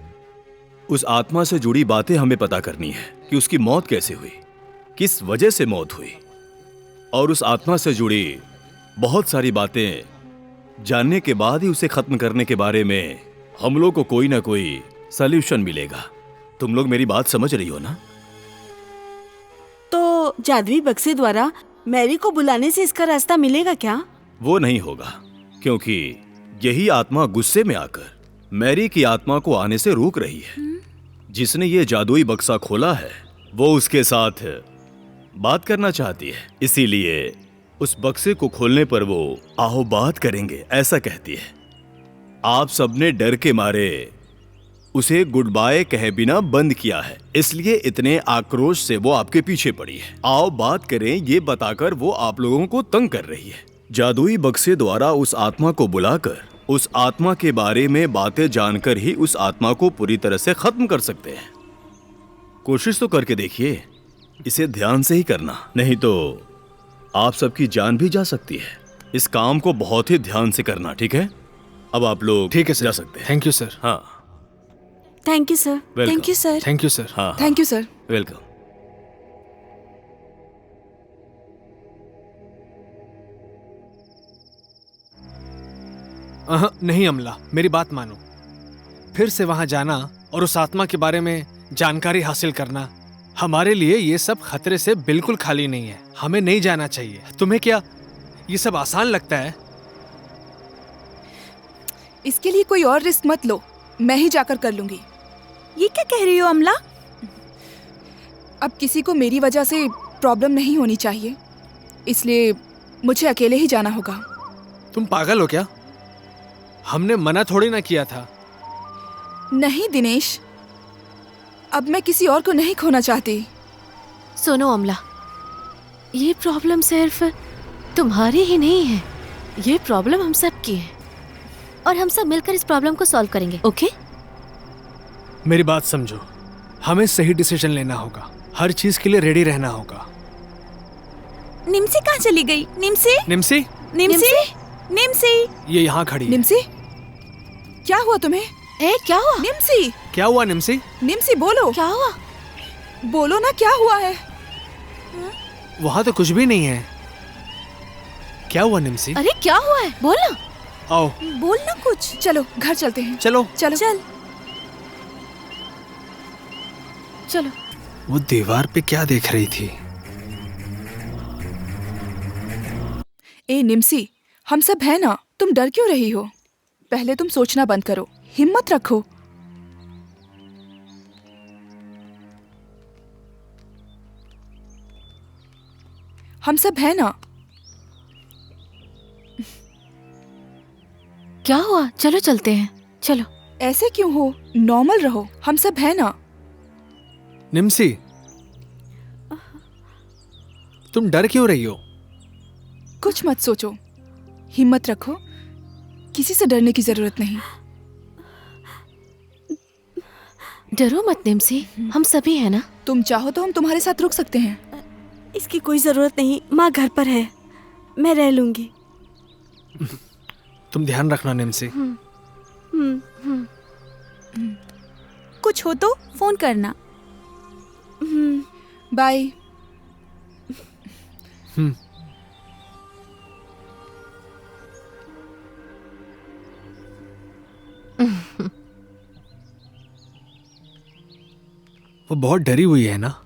उस आत्मा से जुड़ी बातें हमें पता करनी है कि उसकी मौत कैसे हुई, किस वजह से मौत हुई, और उस आत्मा से जुड़ी बहुत सारी बातें जानने के बाद ही उसे खत्म करने के बारे में हम लोग को कोई ना कोई सॉल्यूशन मिलेगा। तुम लोग मेरी बात समझ रही हो ना?
तो जादुई बक्से द्वारा मैरी को बुलाने से इसका रास्ता मिलेगा क्या?
वो नहीं होगा क्योंकि यही आत्मा गुस्से में आकर मैरी की आत्मा को आने से रोक रही है। जिसने ये जादुई बक्सा खोला है वो उसके साथ बात करना चाहती है, इसीलिए उस बक्से को खोलने पर वो आओ बात करेंगे ऐसा कहती है। आप सबने डर के मारे उसे गुड बाय कहे बिना बंद किया है, इसलिए इतने आक्रोश से वो आपके पीछे पड़ी है। आओ बात करें ये बताकर वो आप लोगों को तंग कर रही है। जादुई बक्से द्वारा उस आत्मा को बुलाकर उस आत्मा के बारे में बातें जानकर ही उस आत्मा को पूरी तरह से खत्म कर सकते हैं। कोशिश तो करके देखिए, इसे ध्यान से ही करना, नहीं तो आप सबकी जान भी जा सकती है। इस काम को बहुत ही ध्यान से करना, ठीक है? अब आप लोग
ठीक है सर,
जा सकते हैं।
Thank you sir.
हाँ,
thank you sir.
Welcome.
Thank you sir.
Thank you sir.
हाँ,
थैंक यू सर।
वेलकम।
नहीं अमला, मेरी बात मानो। फिर से वहां जाना और उस आत्मा के बारे में जानकारी हासिल करना हमारे लिए ये सब खतरे से बिल्कुल खाली नहीं है। हमें नहीं जाना चाहिए। तुम्हें क्या ये सब आसान लगता है?
इसके लिए कोई और रिस्क मत लो, मैं ही जाकर कर लूंगी।
ये क्या कह रही हो अमला?
अब किसी को मेरी वजह से प्रॉब्लम नहीं होनी चाहिए, इसलिए मुझे अकेले ही जाना होगा।
तुम पागल हो क्या? हमने मना थोड़ी ना किया था।
नहीं दिनेश, अब मैं किसी और को नहीं खोना चाहती।
सुनो अमला, ये प्रॉब्लम सिर्फ तुम्हारी ही नहीं है, ये प्रॉब्लम हम सब की है और हम सब मिलकर इस प्रॉब्लम को सॉल्व करेंगे, ओके?
मेरी बात समझो, हमें सही डिसीजन लेना होगा, हर चीज के लिए रेडी रहना होगा।
निम्सी कहाँ चली गई? निम्सी,
निम्सी,
निम्सी, निम्सी।
ये यहाँ खड़ी है।
निम्सी, क्या हुआ तुम्हें?
क्या हुआ?
निम्सी,
क्या हुआ निम्सी?
निम्सी बोलो।
क्या हुआ?
बोलो ना, क्या हुआ है?
वहाँ तो कुछ भी नहीं है। क्या हुआ निम्सी?
अरे क्या हुआ है, बोलना।
आओ
बोल ना कुछ।
चलो घर चलते हैं।
चलो।
चलो
चल।
चलो।
वो दीवार पे क्या देख रही थी?
ए निम्सी, हम सब है ना, तुम डर क्यों रही हो? पहले तुम सोचना बंद करो, हिम्मत रखो। हम सब है ना।
क्या हुआ? चलो चलते हैं, चलो।
ऐसे क्यों हो? नॉर्मल रहो, हम सब है ना।
निम्सी, तुम डर क्यों रही हो?
कुछ मत सोचो, हिम्मत रखो, किसी से डरने की जरूरत नहीं।
डरो मत निम्सी, हम सभी है ना।
तुम चाहो तो हम तुम्हारे साथ रुक सकते हैं।
इसकी कोई जरूरत नहीं, माँ घर पर है, मैं रह लूंगी।
तुम ध्यान रखना निम्सी।
कुछ हो तो फोन करना।
बाय।
वो बहुत डरी हुई है ना?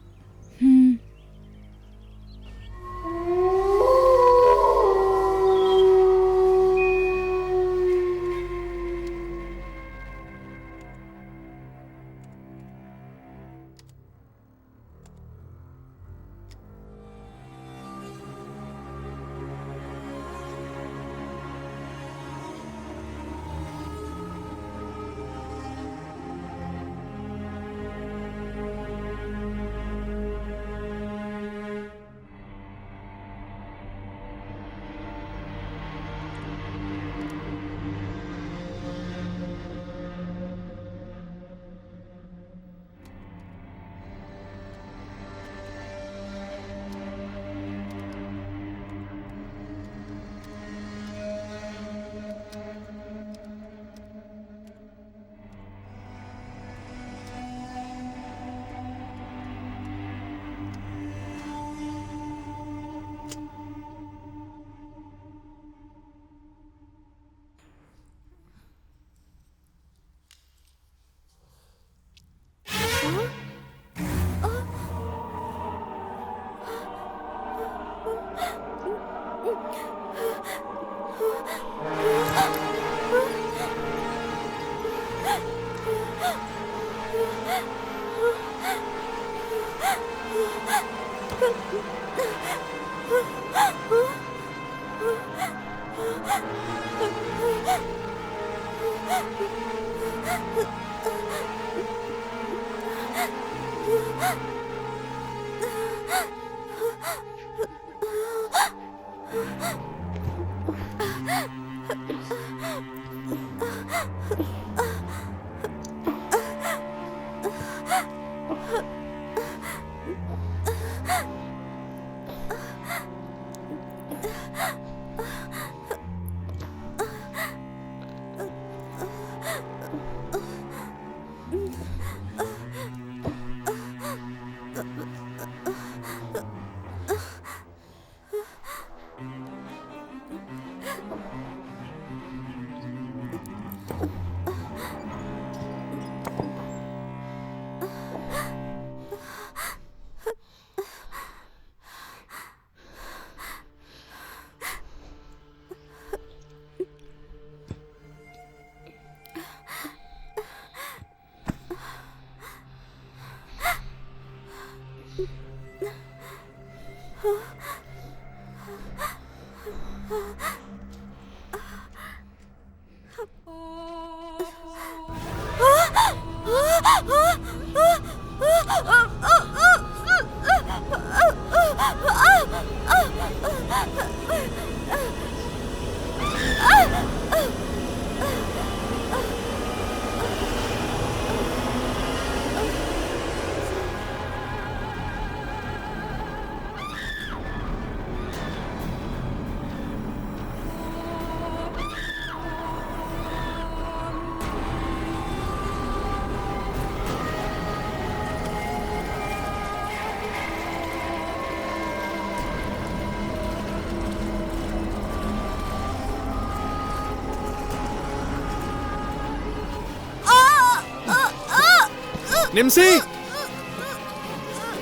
निम्सी,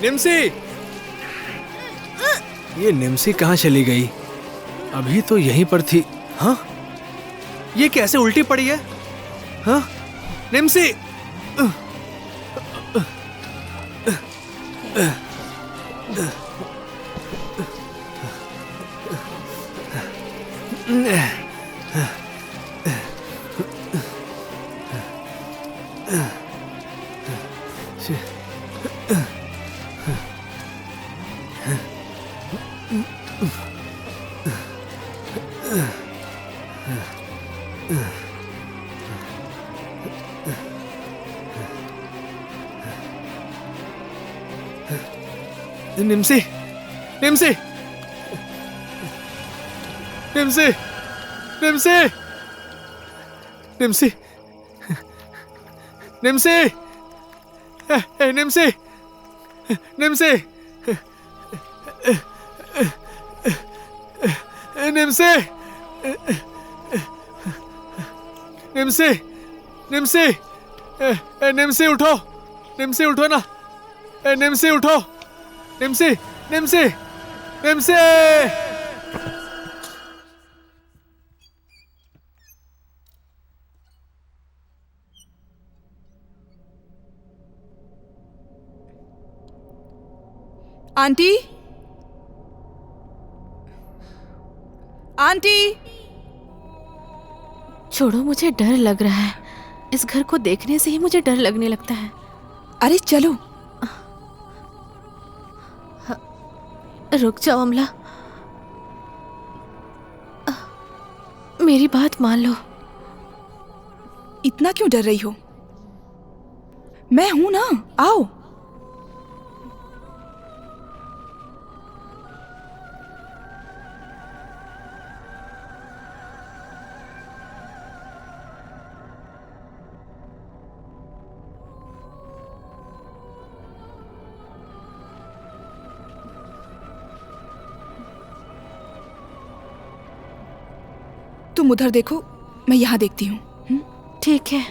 निम्सी, ये निम्सी कहाँ चली गई? अभी तो यहीं पर थी। हाँ, ये कैसे उल्टी पड़ी है? हाँ, निम्सी, निम्सी, निम्सी, निम्सी, निम्सी, निम्सी, निम्सी, निम्सी, निम्सी, निम्सी, निम्सी, निम्सी, निम्सी उठो, निम्सी उठो ना, निम्सी उठो, निम्सी, निम्सी, निम्सी।
आंटी, आंटी,
छोड़ो, मुझे डर लग रहा है। इस घर को देखने से ही मुझे डर लगने लगता है।
अरे चलो।
रुक जाओ अमला, मेरी बात मान लो।
इतना क्यों डर रही हो? मैं हूं ना, आओ। तुम उधर देखो, मैं यहाँ देखती हूँ।
ठीक है।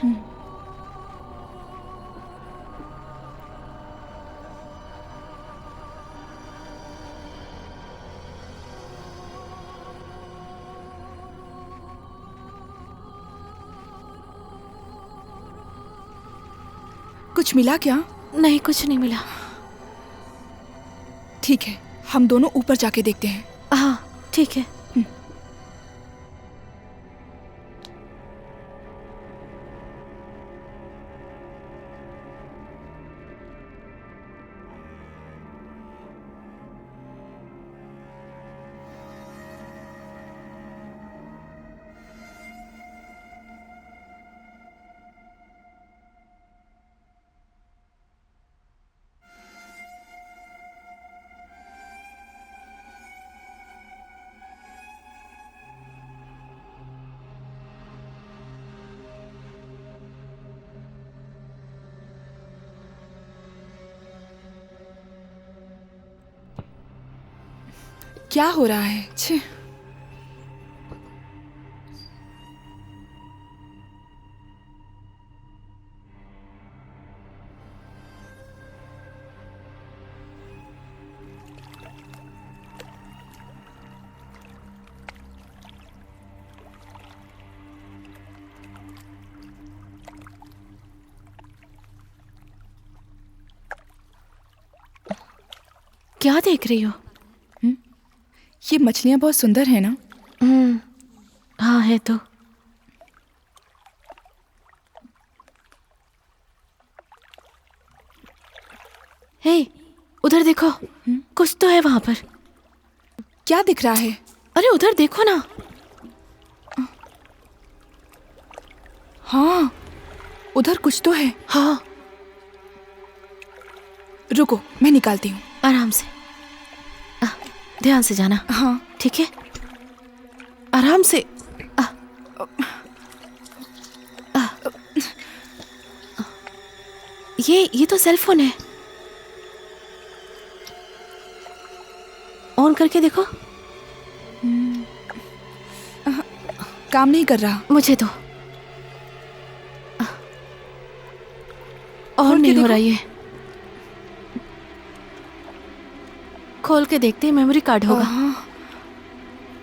कुछ मिला क्या?
नहीं, कुछ नहीं मिला।
ठीक है, हम दोनों ऊपर जाके देखते हैं।
हाँ ठीक है।
क्या हो रहा है? छे।
क्या देख रही हो?
ये मछलियां बहुत सुंदर है ना?
हाँ है तो। हे, उधर देखो। कुछ तो है वहां पर।
क्या दिख रहा है?
अरे उधर देखो ना।
हाँ, उधर कुछ तो है।
हाँ,
रुको, मैं निकालती हूँ।
आराम से, ध्यान से जाना।
हाँ
ठीक है, आराम से। ये तो सेल फोन है। ऑन करके देखो।
काम नहीं कर रहा।
मुझे तो ऑन नहीं हो रहा। ये खोल के देखते हैं, मेमोरी कार्ड होगा।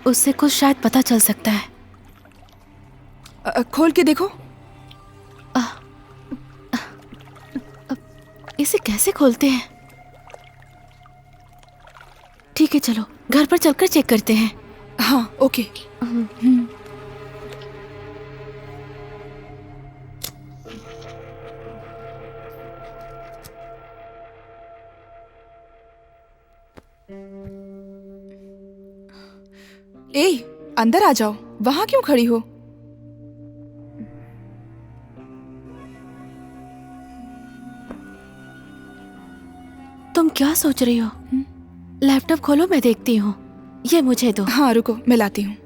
उससे कुछ शायद पता चल सकता है।
खोल के देखो।
इसे कैसे खोलते हैं? ठीक है, चलो घर पर चलकर चेक करते हैं।
हाँ ओके। ए, अंदर आ जाओ, वहां क्यों खड़ी हो?
तुम क्या सोच रही हो? लैपटॉप खोलो, मैं देखती हूँ। ये मुझे दो।
हाँ रुको, मैं लाती हूँ।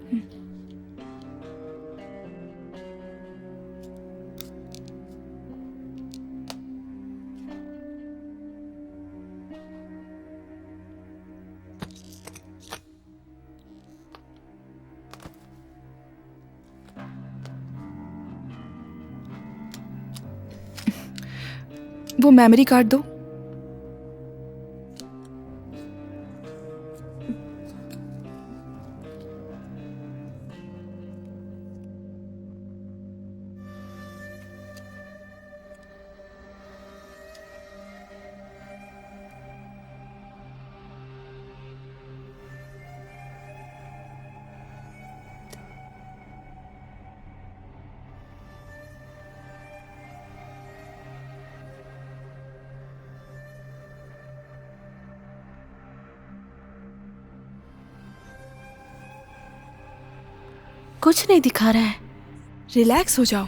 वो मेमोरी कार्ड दो।
कुछ नहीं दिखा रहा है।
रिलैक्स हो जाओ।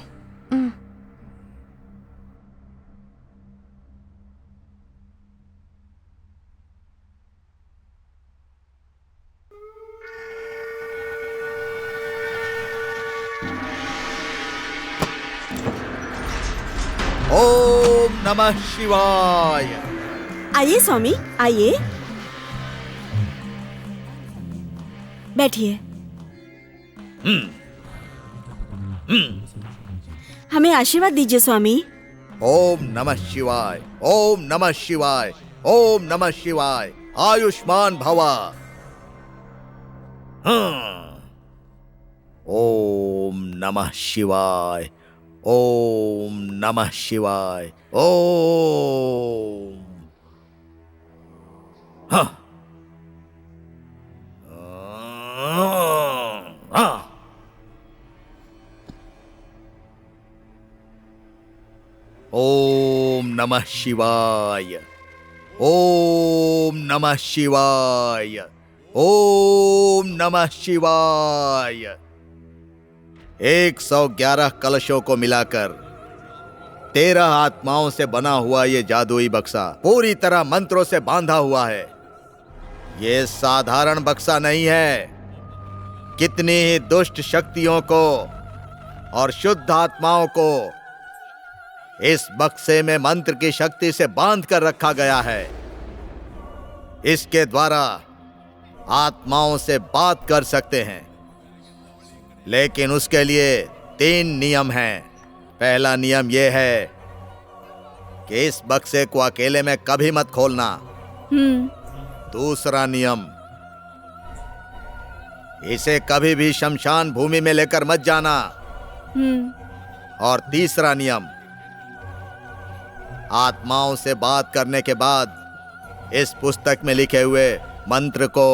ओम नमः शिवाय।
आइए स्वामी, आइए, बैठिए। हमें आशीर्वाद दीजिए स्वामी।
ओम नमः शिवाय, ओम नमः शिवाय, ओम नमः शिवाय। आयुष्मान भवा। ओम नमः शिवाय, ओम नमः शिवाय। ओम ओम नमः शिवाय, ओम नमः शिवाय, ओम नमः शिवाय। 111 कलशों को मिलाकर 13 आत्माओं से बना हुआ ये जादुई बक्सा पूरी तरह मंत्रों से बांधा हुआ है। ये साधारण बक्सा नहीं है। कितनी ही दुष्ट शक्तियों को और शुद्ध आत्माओं को इस बक्से में मंत्र की शक्ति से बांध कर रखा गया है। इसके द्वारा आत्माओं से बात कर सकते हैं, लेकिन उसके लिए 3 नियम हैं। पहला नियम यह है कि इस बक्से को अकेले में कभी मत खोलना। दूसरा नियम, इसे कभी भी शमशान भूमि में लेकर मत जाना। और तीसरा नियम, आत्माओं से बात करने के बाद इस पुस्तक में लिखे हुए मंत्र को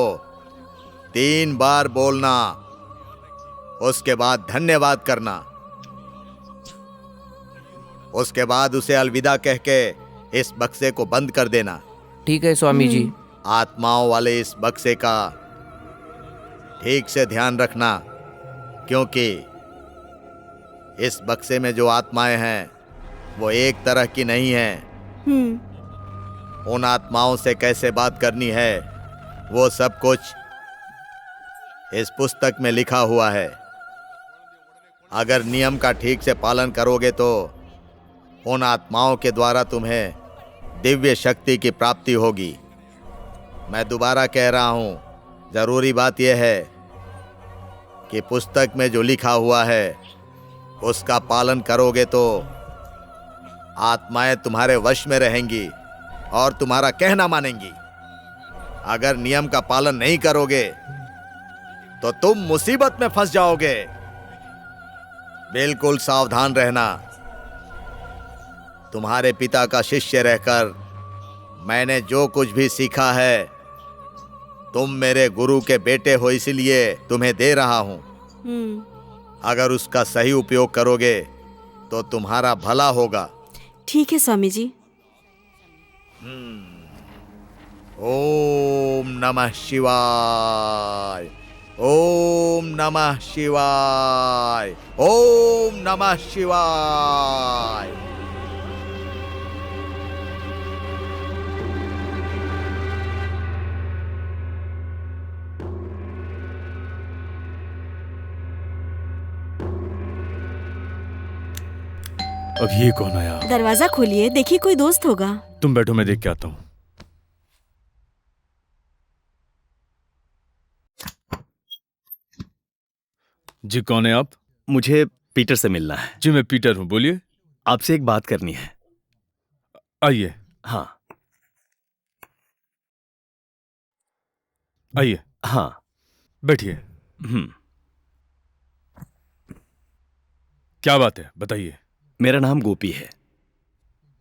3 बार बोलना, उसके बाद धन्यवाद करना, उसके बाद उसे अलविदा कह के इस बक्से को बंद कर देना।
ठीक है स्वामी जी।
आत्माओं वाले इस बक्से का ठीक से ध्यान रखना, क्योंकि इस बक्से में जो आत्माएं हैं वो एक तरह की नहीं हैं। उन आत्माओं से कैसे बात करनी है वो सब कुछ इस पुस्तक में लिखा हुआ है। अगर नियम का ठीक से पालन करोगे तो उन आत्माओं के द्वारा तुम्हें दिव्य शक्ति की प्राप्ति होगी। मैं दोबारा कह रहा हूं, जरूरी बात यह है कि पुस्तक में जो लिखा हुआ है उसका पालन करोगे तो आत्माएं तुम्हारे वश में रहेंगी और तुम्हारा कहना मानेंगी। अगर नियम का पालन नहीं करोगे तो तुम मुसीबत में फंस जाओगे। बिल्कुल सावधान रहना। तुम्हारे पिता का शिष्य रहकर मैंने जो कुछ भी सीखा है, तुम मेरे गुरु के बेटे हो इसलिए तुम्हें दे रहा हूं। अगर उसका सही उपयोग करोगे तो तुम्हारा भला होगा।
ठीक है स्वामी जी।
ओम नमः शिवाय, ओम नमः शिवाय, ओम नमः शिवाय।
अब ये कौन आया?
दरवाजा खोलिए, देखिए कोई दोस्त होगा।
तुम बैठो, मैं देख के आता हूँ। जी कौन है आप?
मुझे पीटर से मिलना है।
जी मैं पीटर हूँ, बोलिए।
आपसे एक बात करनी है।
आइए
हाँ
आइए,
हाँ।
बैठिए। क्या बात है, बताइए।
मेरा नाम गोपी है।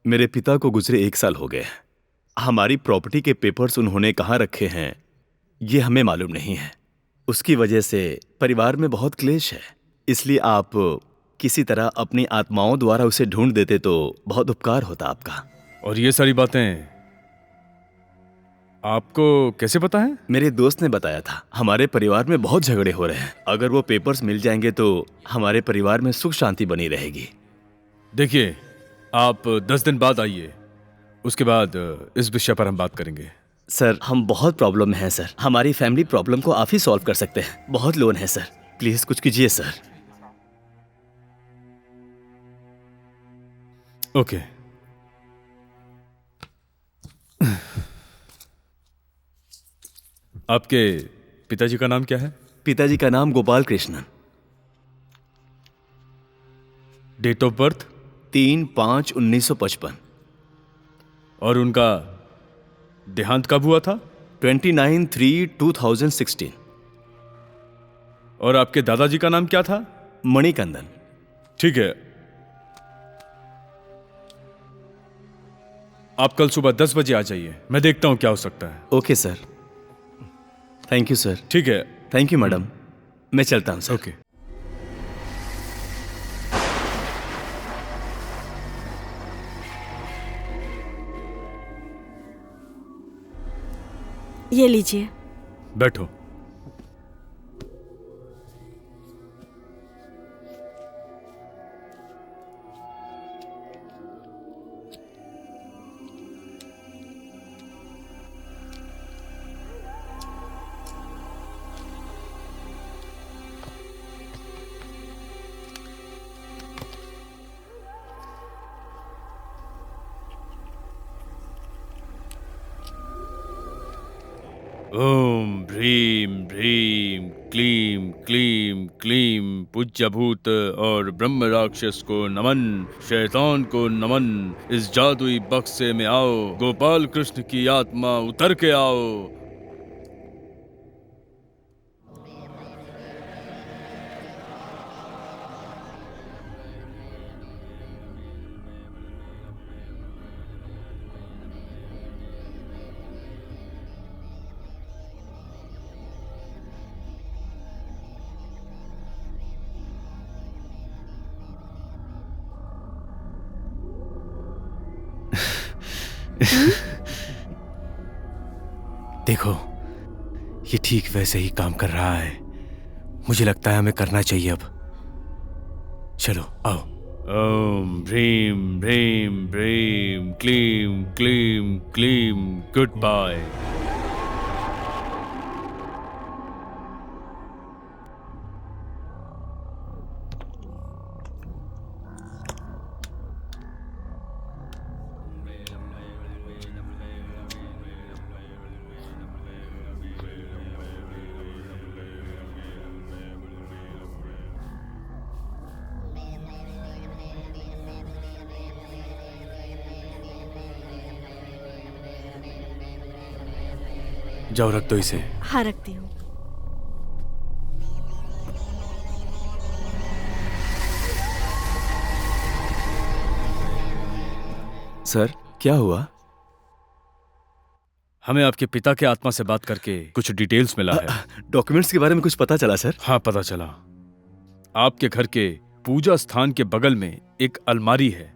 मेरे पिता को गुजरे 1 साल हो गए। हमारी प्रॉपर्टी के पेपर्स उन्होंने कहाँ रखे हैं ये हमें मालूम नहीं है। उसकी वजह से परिवार में बहुत क्लेश है। इसलिए आप किसी तरह अपनी आत्माओं द्वारा उसे ढूंढ देते तो बहुत उपकार होता आपका।
और ये सारी बातें आपको कैसे पता है?
मेरे दोस्त ने बताया था। हमारे परिवार में बहुत झगड़े हो रहे हैं। अगर वो पेपर्स मिल जाएंगे तो हमारे परिवार में सुख शांति बनी रहेगी।
देखिए, आप 10 दिन बाद आइए, उसके बाद इस विषय पर हम बात करेंगे।
सर, हम बहुत प्रॉब्लम में हैं सर। हमारी फैमिली प्रॉब्लम को आप ही सॉल्व कर सकते हैं। बहुत लोन है सर, प्लीज कुछ कीजिए सर।
ओके। आपके पिताजी का नाम क्या है?
पिताजी का नाम Gopal Krishnan.
Date of birth?
3/5/1955।
और उनका देहांत कब हुआ था?
29/3/2016।
और आपके दादाजी का नाम क्या था?
मणिकंदन।
ठीक है, आप कल सुबह 10 बजे आ जाइए, मैं देखता हूं क्या हो सकता है।
Okay sir, thank you sir.
ठीक है,
थैंक यू मैडम। मैं चलता हूं सर।
ओके।
ये लीजिए।
बैठो। ओम भ्रीम भ्रीम क्लीम क्लीम क्लीम। पूज्यभूत और ब्रह्म राक्षस को नमन, शैतान को नमन। इस जादुई बक्से में आओ, गोपाल कृष्ण की आत्मा उतर के आओ। देखो, ये ठीक वैसे ही काम कर रहा है। मुझे लगता है हमें करना चाहिए अब। चलो आओ। ओम भ्रीम भ्रीम भ्रीम क्लीम क्लीम क्लीम। Goodbye. जाओ, रख दो इसे।
हाँ, रखती हूँ।
सर, क्या हुआ?
हमें आपके पिता के आत्मा से बात करके कुछ डिटेल्स मिला है।
डॉक्यूमेंट्स के बारे में कुछ पता चला सर?
हाँ, पता चला। आपके घर के पूजा स्थान के बगल में एक अलमारी है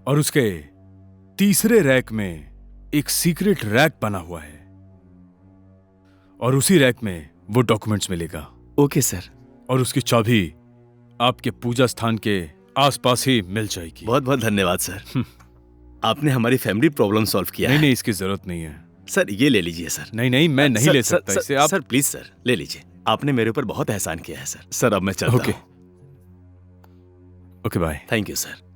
और उसके तीसरे रैक में एक सीक्रेट रैक बना हुआ है और उसी रैक में वो डॉक्यूमेंट्स मिलेगा।
Okay sir.
और उसकी चाबी आपके पूजा स्थान के आसपास ही मिल जाएगी।
बहुत बहुत धन्यवाद सर। आपने हमारी फैमिली प्रॉब्लम सॉल्व किया।
नहीं, इसकी जरूरत नहीं है
सर। ये ले लीजिए सर।
नहीं, मैं नहीं ले सकता इसे। आप
सर प्लीज सर ले लीजिए। आपने मेरे ऊपर बहुत एहसान किया है सर। सर अब मैं चलता हूं।
Okay bye.
Thank you sir.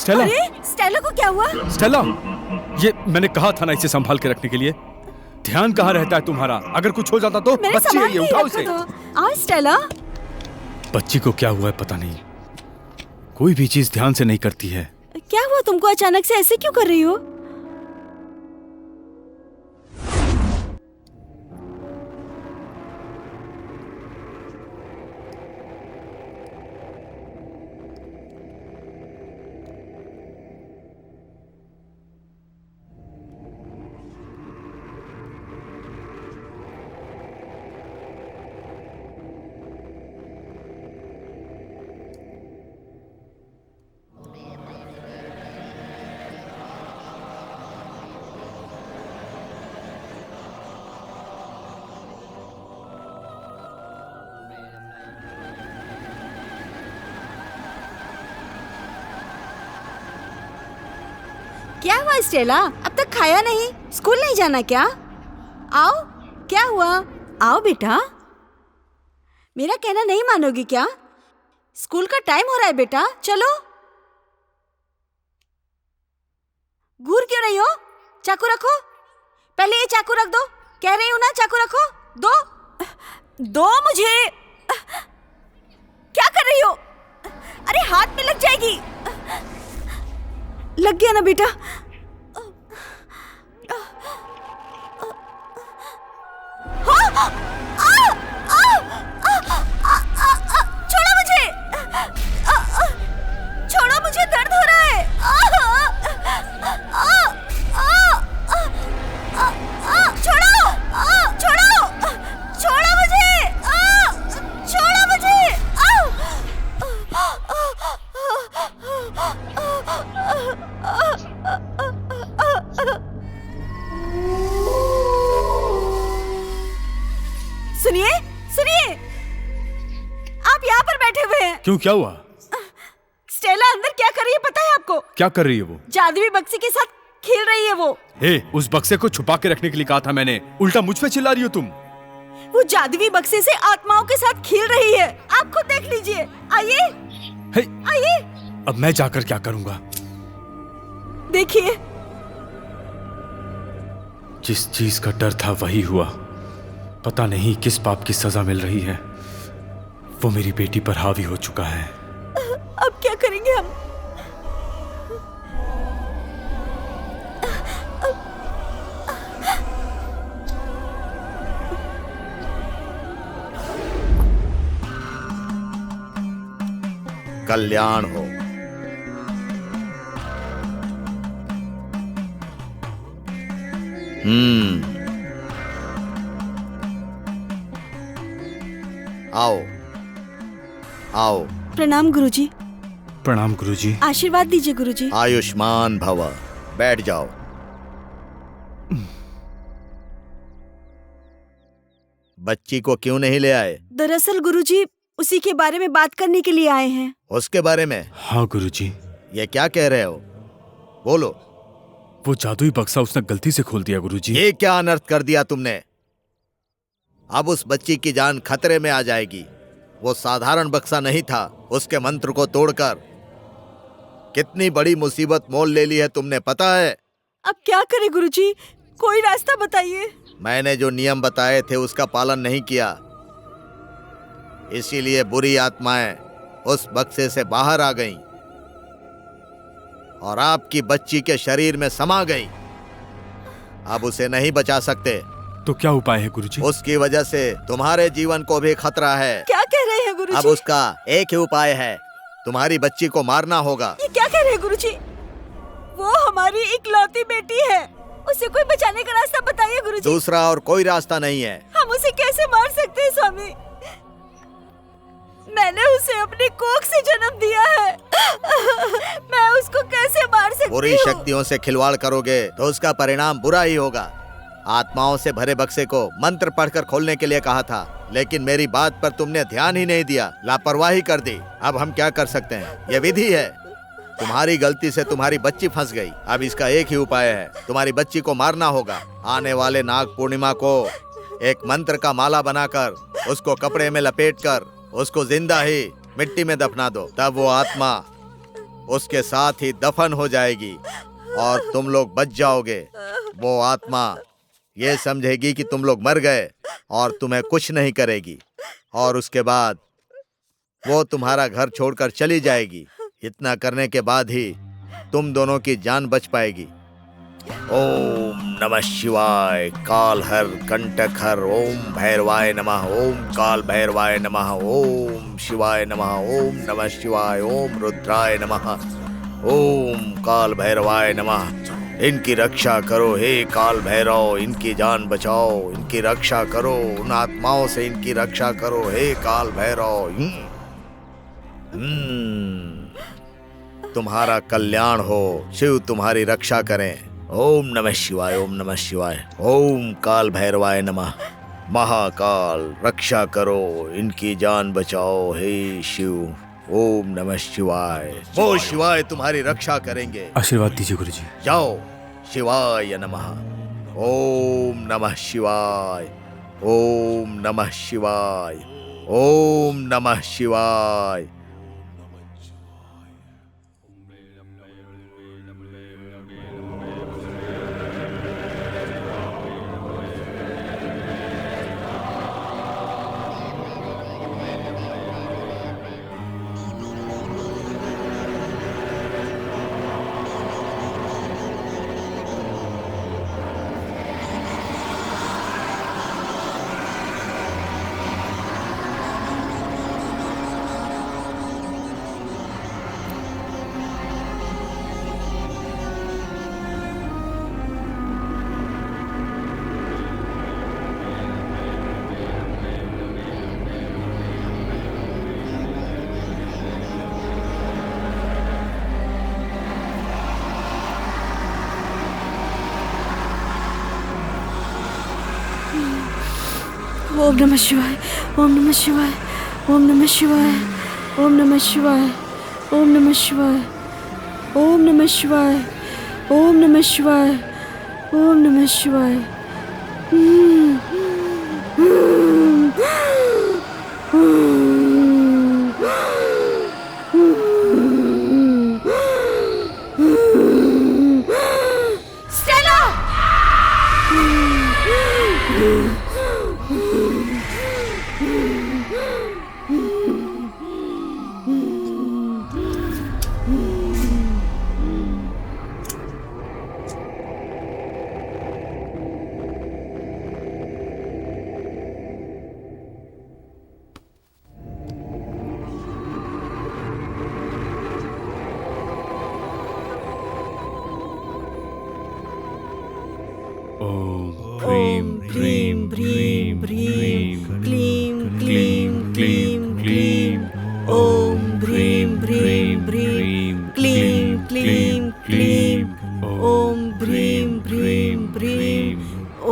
Stella,
अरे स्टेला को क्या हुआ?
स्टेला, ये मैंने कहा था ना इसे संभाल के रखने के लिए। ध्यान कहाँ रहता है तुम्हारा? अगर कुछ हो जाता तो? बच्ची है ये, उठाओ इसे।
आज स्टेला,
बच्ची को क्या हुआ है पता नहीं, कोई भी चीज ध्यान से नहीं करती है।
क्या हुआ तुमको? अचानक से ऐसे क्यों कर रही हो? क्या हुआ स्टेला? अब तक खाया नहीं? स्कूल नहीं जाना क्या? आओ, क्या हुआ? आओ बेटा। मेरा कहना नहीं मानोगी क्या? स्कूल का टाइम हो रहा है बेटा, चलो। घूर क्यों रही हो? चाकू रखो, पहले ये चाकू रख दो। कह रही हूँ ना, चाकू रखो। दो मुझे। क्या कर रही हो? अरे हाथ में लग जाएगी। लग गया ना बेटा? हाँ,
क्यों, क्या हुआ?
स्टेला अंदर क्या कर रही है पता है आपको?
क्या कर रही है वो?
जादुई बक्से के साथ खेल रही है वो।
उस बक्से को छुपा के रखने के लिए कहा था मैंने, उल्टा मुझ पे चिल्ला रही हो तुम।
वो जादुई बक्से से आत्माओं के साथ खेल रही है, आप खुद देख लीजिए। आइए आइए।
अब मैं जाकर क्या करूंगा?
देखिए,
जिस चीज का डर था वही हुआ। पता नहीं किस पाप की सजा मिल रही है। वो मेरी बेटी पर हावी हो चुका है।
अब क्या करेंगे हम?
कल्याण हो। आओ आओ।
प्रणाम गुरुजी।
प्रणाम गुरुजी।
आशीर्वाद दीजिए गुरुजी।
आयुष्मान भव। बैठ जाओ। बच्ची को क्यों नहीं ले आए?
दरअसल गुरुजी उसी के बारे में बात करने के लिए आए हैं।
उसके बारे में?
हाँ गुरुजी।
ये क्या कह रहे हो? बोलो।
वो जादुई बक्सा उसने गलती से खोल दिया गुरुजी।
ये क्या अनर्थ कर दिया तुमने? अब उस बच्ची की जान खतरे में आ जाएगी। वो साधारण बक्सा नहीं था। उसके मंत्र को तोड़कर कितनी बड़ी मुसीबत मोल ले ली है तुमने, पता है?
अब क्या करें गुरुजी, कोई रास्ता बताइए।
मैंने जो नियम बताए थे उसका पालन नहीं किया, इसीलिए बुरी आत्माएं उस बक्से से बाहर आ गईं और आपकी बच्ची के शरीर में समा गईं। अब उसे नहीं बचा सकते।
तो क्या उपाय है गुरुजी?
उसकी वजह से तुम्हारे जीवन को भी खतरा है।
क्या कह रहे हैं गुरुजी?
अब उसका एक ही उपाय है, तुम्हारी बच्ची को मारना होगा।
ये क्या कह रहे हैं गुरुजी? वो हमारी इकलौती बेटी है, उसे कोई बचाने का रास्ता बताइए गुरुजी।
दूसरा और कोई रास्ता नहीं है।
हम उसे कैसे मार सकते हैं स्वामी? मैंने उसे अपनी कोख से जन्म दिया है। मैं उसको कैसे मार सकती हूँ?
बुरी शक्तियों से खिलवाड़ करोगे तो उसका परिणाम बुरा ही होगा। आत्माओं से भरे बक्से को मंत्र पढ़कर खोलने के लिए कहा था, लेकिन मेरी बात पर तुमने ध्यान ही नहीं दिया, लापरवाही कर दी। अब हम क्या कर सकते हैं? ये विधि है। तुम्हारी गलती से तुम्हारी बच्ची फंस गई। अब इसका एक ही उपाय है, तुम्हारी बच्ची को मारना होगा। आने वाले नाग पूर्णिमा को एक मंत्र का माला बनाकर उसको कपड़े में लपेटकर उसको जिंदा ही मिट्टी में दफना दो। तब वो आत्मा उसके साथ ही दफन हो जाएगी और तुम लोग बच जाओगे। वो आत्मा ये समझेगी कि तुम लोग मर गए और तुम्हें कुछ नहीं करेगी, और उसके बाद वो तुम्हारा घर छोड़कर चली जाएगी। इतना करने के बाद ही तुम दोनों की जान बच पाएगी। ओम नमः शिवाय। काल हर कंटक हर। ओम भैरवाय नमः। ओम काल भैरवाय नमः। ओम शिवाय नमः। ओम नमः शिवाय। ओम रुद्राय नमः। ओम काल भैरवाय नमः। इनकी रक्षा करो हे काल भैरव, इनकी जान बचाओ, इनकी रक्षा करो, उन आत्माओं से इनकी रक्षा करो हे काल भैरव। तुम्हारा कल्याण हो, शिव तुम्हारी रक्षा करें। ओम नमः शिवाय। ओम नमः शिवाय। ओम काल भैरवाय नमः। महाकाल रक्षा करो, इनकी जान बचाओ हे शिव। ओम नमः शिवाय। वो शिवाय तुम्हारी रक्षा करेंगे।
आशीर्वाद दीजिए गुरुजी।
जाओ। शिवाय नमः। ओम नमः शिवाय। ओम नमः शिवाय। ओम नमः शिवाय।
ओम नमः शिवाय। ओम नमः शिवाय। ओम नमः शिवाय। ओम नमः शिवाय, ओम नमः शिवाय, ओम नमः शिवाय, ओम नमः शिवाय, ओम नमः शिवाय।
ह्रीं ह्रीं ह्रीं ह्रीं क्लीं क्लीं क्लीं क्लीं ॐ ह्रीं ह्रीं ह्रीं क्लीं क्लीं क्लीं ॐ ह्रीं ह्रीं ह्रीं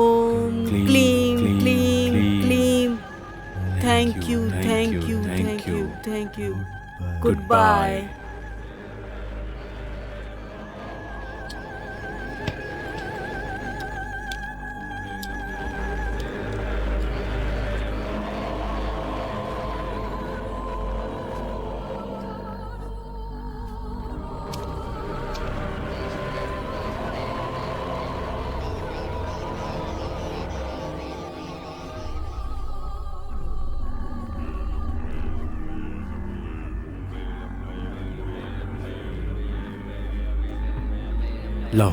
ओम क्लीं क्लीं क्लीं। Thank you, thank you, thank you, thank you. Good bye.
लाओ।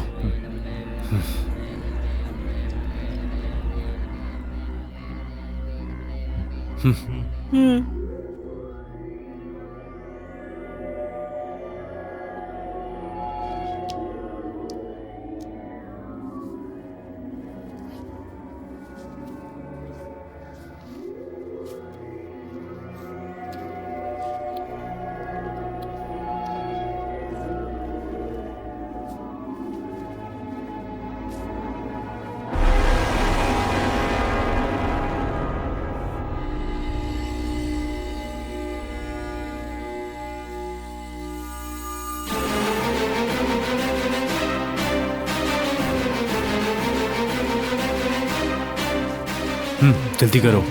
जल्दी करो,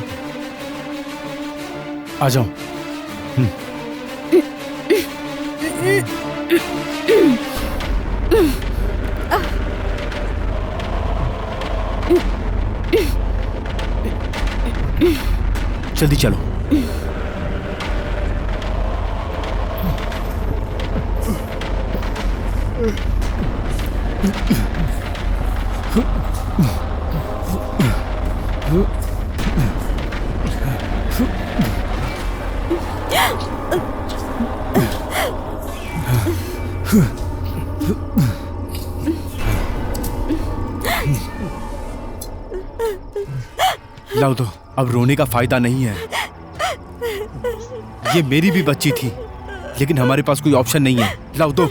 आ जाओ। जल्दी चलो। लाओ दो, अब रोने का फायदा नहीं है। ये मेरी भी बच्ची थी, लेकिन हमारे पास कोई ऑप्शन नहीं है। लाओ दो।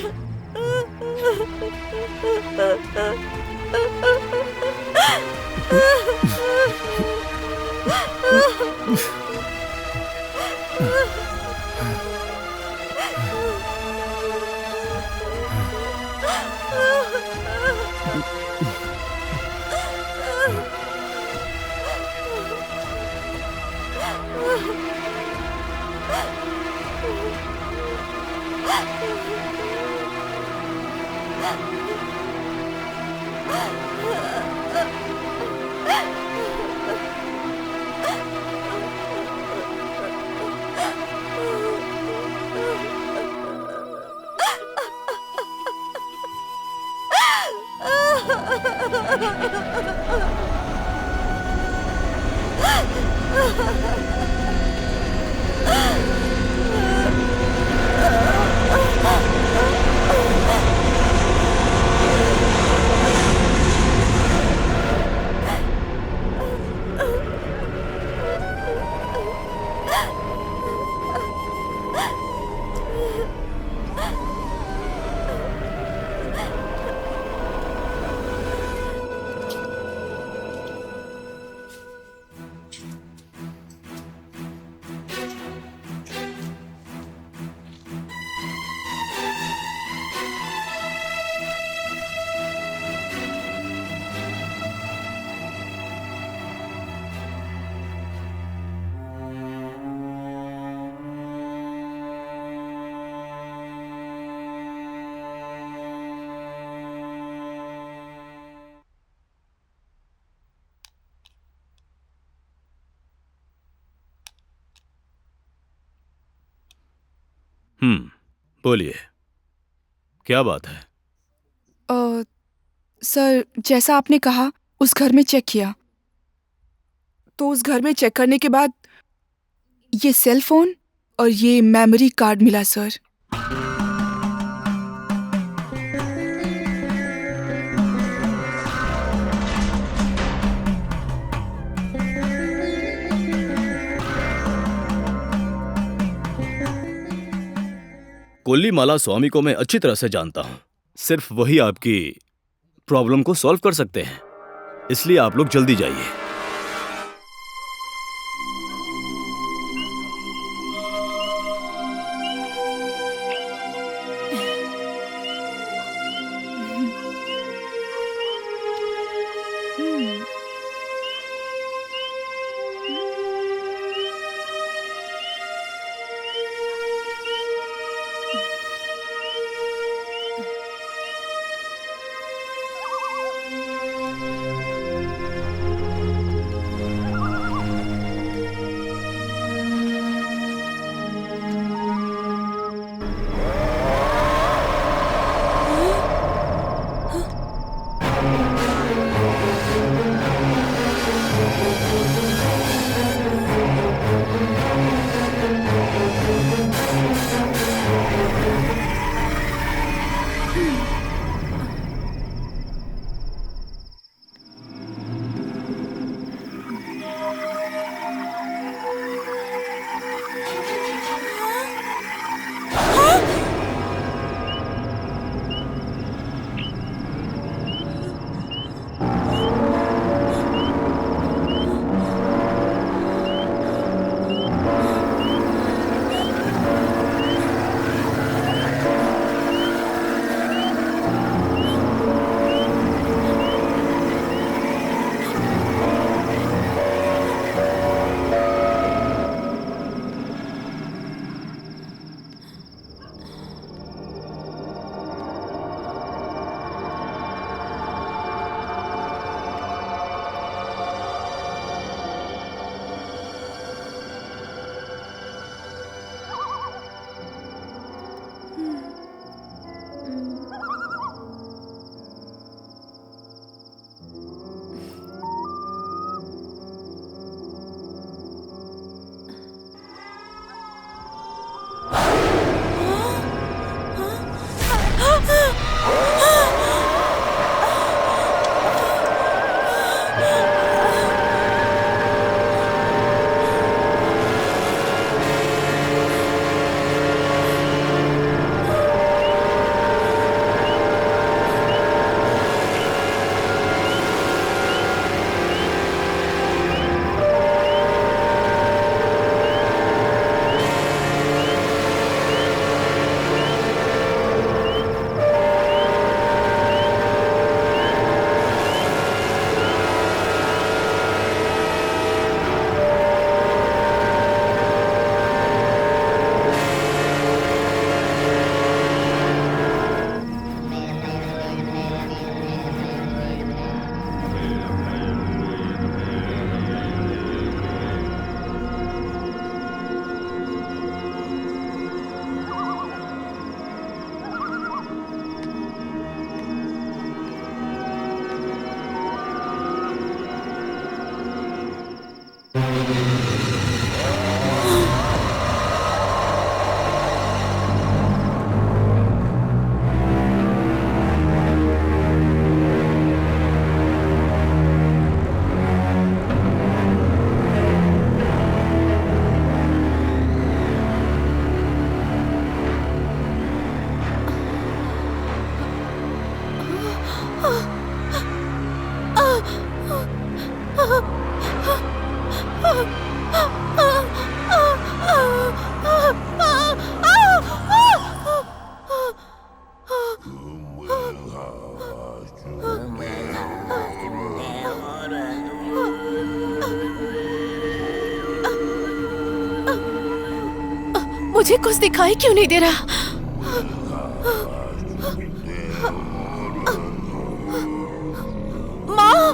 बोलिए, क्या बात है?
सर, जैसा आपने कहा उस घर में चेक किया, तो उस घर में चेक करने के बाद ये सेल फोन और ये मेमोरी कार्ड मिला सर।
कोल्लीमाला स्वामी को मैं अच्छी तरह से जानता हूं। सिर्फ वही आपकी प्रॉब्लम को सॉल्व कर सकते हैं, इसलिए आप लोग जल्दी जाइए।
मुझे कुछ दिखाई क्यों नहीं दे रहा? माँ!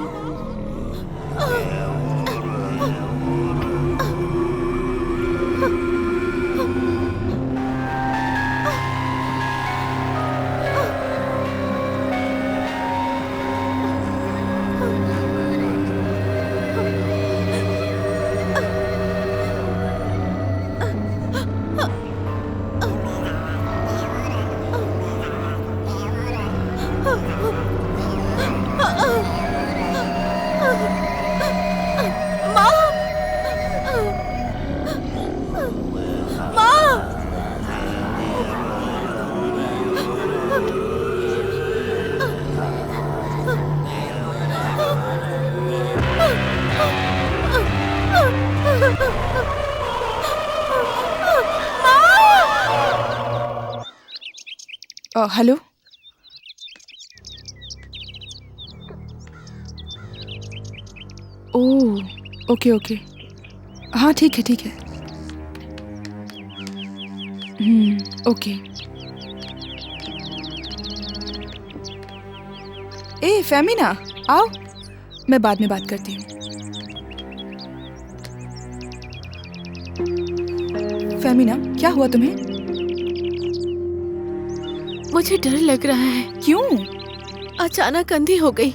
हेलो। ओह ओके ओके, हाँ ठीक है ठीक है। ओके। ए फेमिना आओ, मैं बाद में बात करती हूँ। फेमिना क्या हुआ तुम्हें?
मुझे डर लग रहा है।
क्यों?
अचानक अंधी हो गई,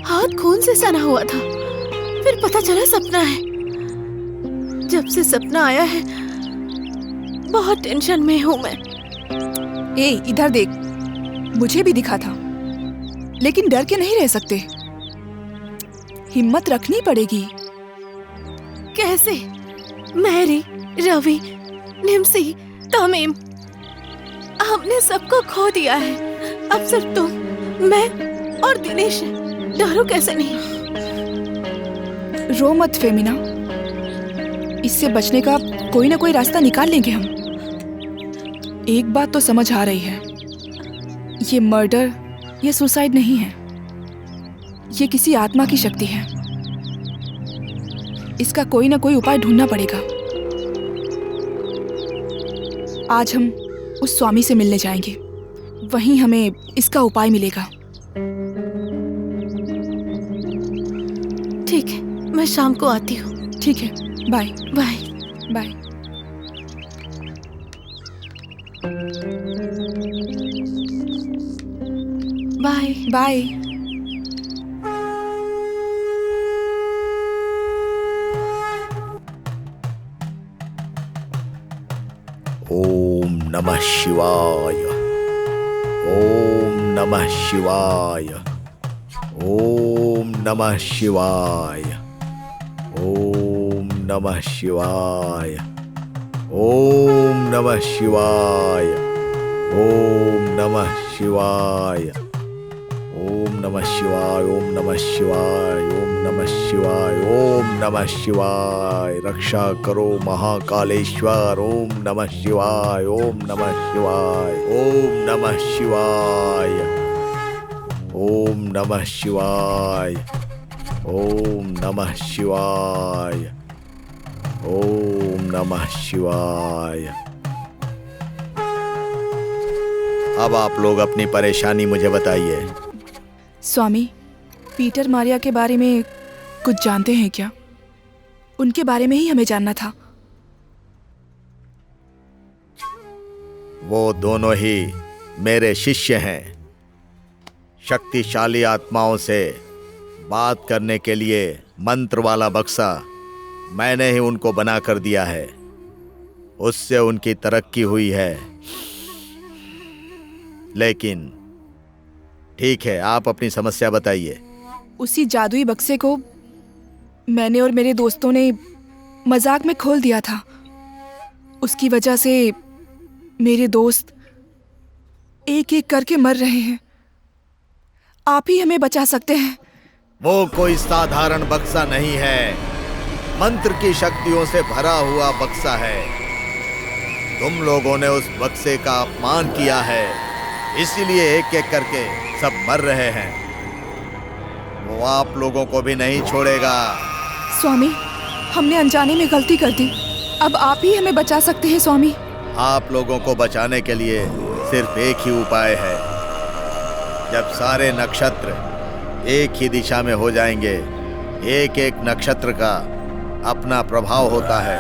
हाथ खून से सना हुआ था, फिर पता चला सपना है। जब से सपना आया है बहुत टेंशन में हूँ मैं।
ए इधर देख, मुझे भी दिखा था, लेकिन डर के नहीं रह सकते, हिम्मत रखनी पड़ेगी।
कैसे? मैरी, रवि, निम्सी, तमीम, हमने सबको खो दिया है। अब सिर्फ तुम, मैं और दिनेश है। डरो कैसे नहीं।
रो मत फेमिना, इससे बचने का कोई ना कोई रास्ता निकाल लेंगे हम। एक बात तो समझ आ रही है, ये मर्डर, ये सुसाइड नहीं है, ये किसी आत्मा की शक्ति है। इसका कोई ना कोई उपाय ढूंढना पड़ेगा। आज हम उस स्वामी से मिलने जाएंगे, वहीं हमें इसका उपाय मिलेगा।
ठीक है, मैं शाम को आती हूँ।
ठीक है, bye
bye
bye.
Bye
bye.
Om नमः शिवाय। ओम नमः शिवाय। ओम नमः शिवाय। ओम नमः शिवाय। ओम नमः शिवाय। ओम नमः शिवाय। ओम नमः शिवाय। ओम नमः शिवाय। ओम नमः शिवाय। ओम नमः शिवाय। रक्षा करो महाकालेश्वर। ओम नमः शिवाय। ओम नमः शिवाय। ओम नमः शिवाय। ओम नमः शिवाय। ओम नमः शिवाय। ओम नमः शिवाय। अब आप लोग अपनी परेशानी मुझे बताइए।
स्वामी, पीटर मारिया के बारे में कुछ जानते हैं क्या? उनके बारे में ही हमें जानना था।
वो दोनों ही मेरे शिष्य हैं। शक्तिशाली आत्माओं से बात करने के लिए मंत्र वाला बक्सा मैंने ही उनको बना कर दिया है। उससे उनकी तरक्की हुई है। लेकिन ठीक है, आप अपनी समस्या बताइए।
उसी जादुई बक्से को मैंने और मेरे दोस्तों ने मजाक में खोल दिया था। उसकी वजह से मेरे दोस्त एक एक करके मर रहे हैं। आप ही हमें बचा सकते हैं।
वो कोई साधारण बक्सा नहीं है, मंत्र की शक्तियों से भरा हुआ बक्सा है। तुम लोगों ने उस बक्से का अपमान किया है, इसीलिए एक एक करके सब मर रहे हैं। वो आप लोगों को भी नहीं छोड़ेगा।
स्वामी, हमने अनजाने में गलती कर दी, अब आप ही हमें बचा सकते हैं स्वामी।
आप लोगों को बचाने के लिए सिर्फ एक ही उपाय है। जब सारे नक्षत्र एक ही दिशा में हो जाएंगे, एक एक नक्षत्र का अपना प्रभाव होता है।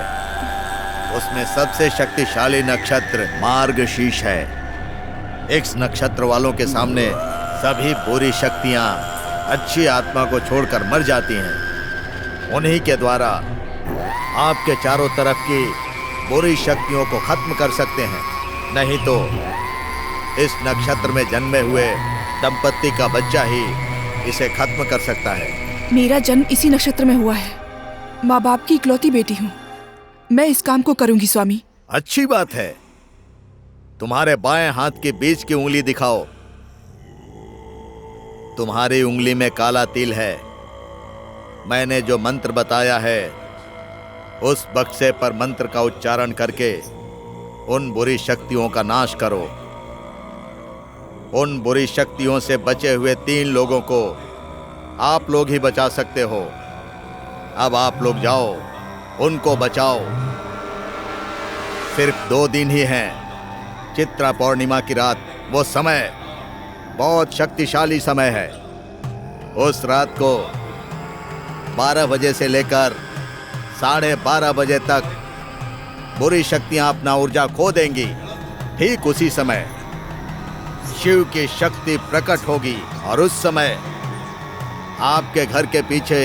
उसमें सबसे शक्तिशाली नक्षत्र मार्गशीर्ष है। इस नक्षत्र वालों के सामने सभी बुरी शक्तियां अच्छी आत्मा को छोड़कर मर जाती हैं। उन्हीं के द्वारा आपके चारों तरफ की बुरी शक्तियों को खत्म कर सकते हैं। नहीं तो इस नक्षत्र में जन्मे हुए दंपत्ति का बच्चा ही इसे खत्म कर सकता है।
मेरा जन्म इसी नक्षत्र में हुआ है, माँ बाप की इकलौती बेटी हूँ। मैं इस काम को करूंगी स्वामी।
अच्छी बात है। तुम्हारे बाएं हाथ के बीच की उंगली दिखाओ। तुम्हारी उंगली में काला तिल है। मैंने जो मंत्र बताया है, उस बक्से पर मंत्र का उच्चारण करके उन बुरी शक्तियों का नाश करो। उन बुरी शक्तियों से बचे हुए 3 लोगों को आप लोग ही बचा सकते हो। अब आप लोग जाओ, उनको बचाओ। सिर्फ 2 दिन ही हैं। चित्रा पौर्णिमा की रात, वो समय बहुत शक्तिशाली समय है। उस रात को 12 बजे से लेकर 12:30 बजे तक बुरी शक्तियां अपना ऊर्जा खो देंगी। ठीक उसी समय शिव की शक्ति प्रकट होगी और उस समय आपके घर के पीछे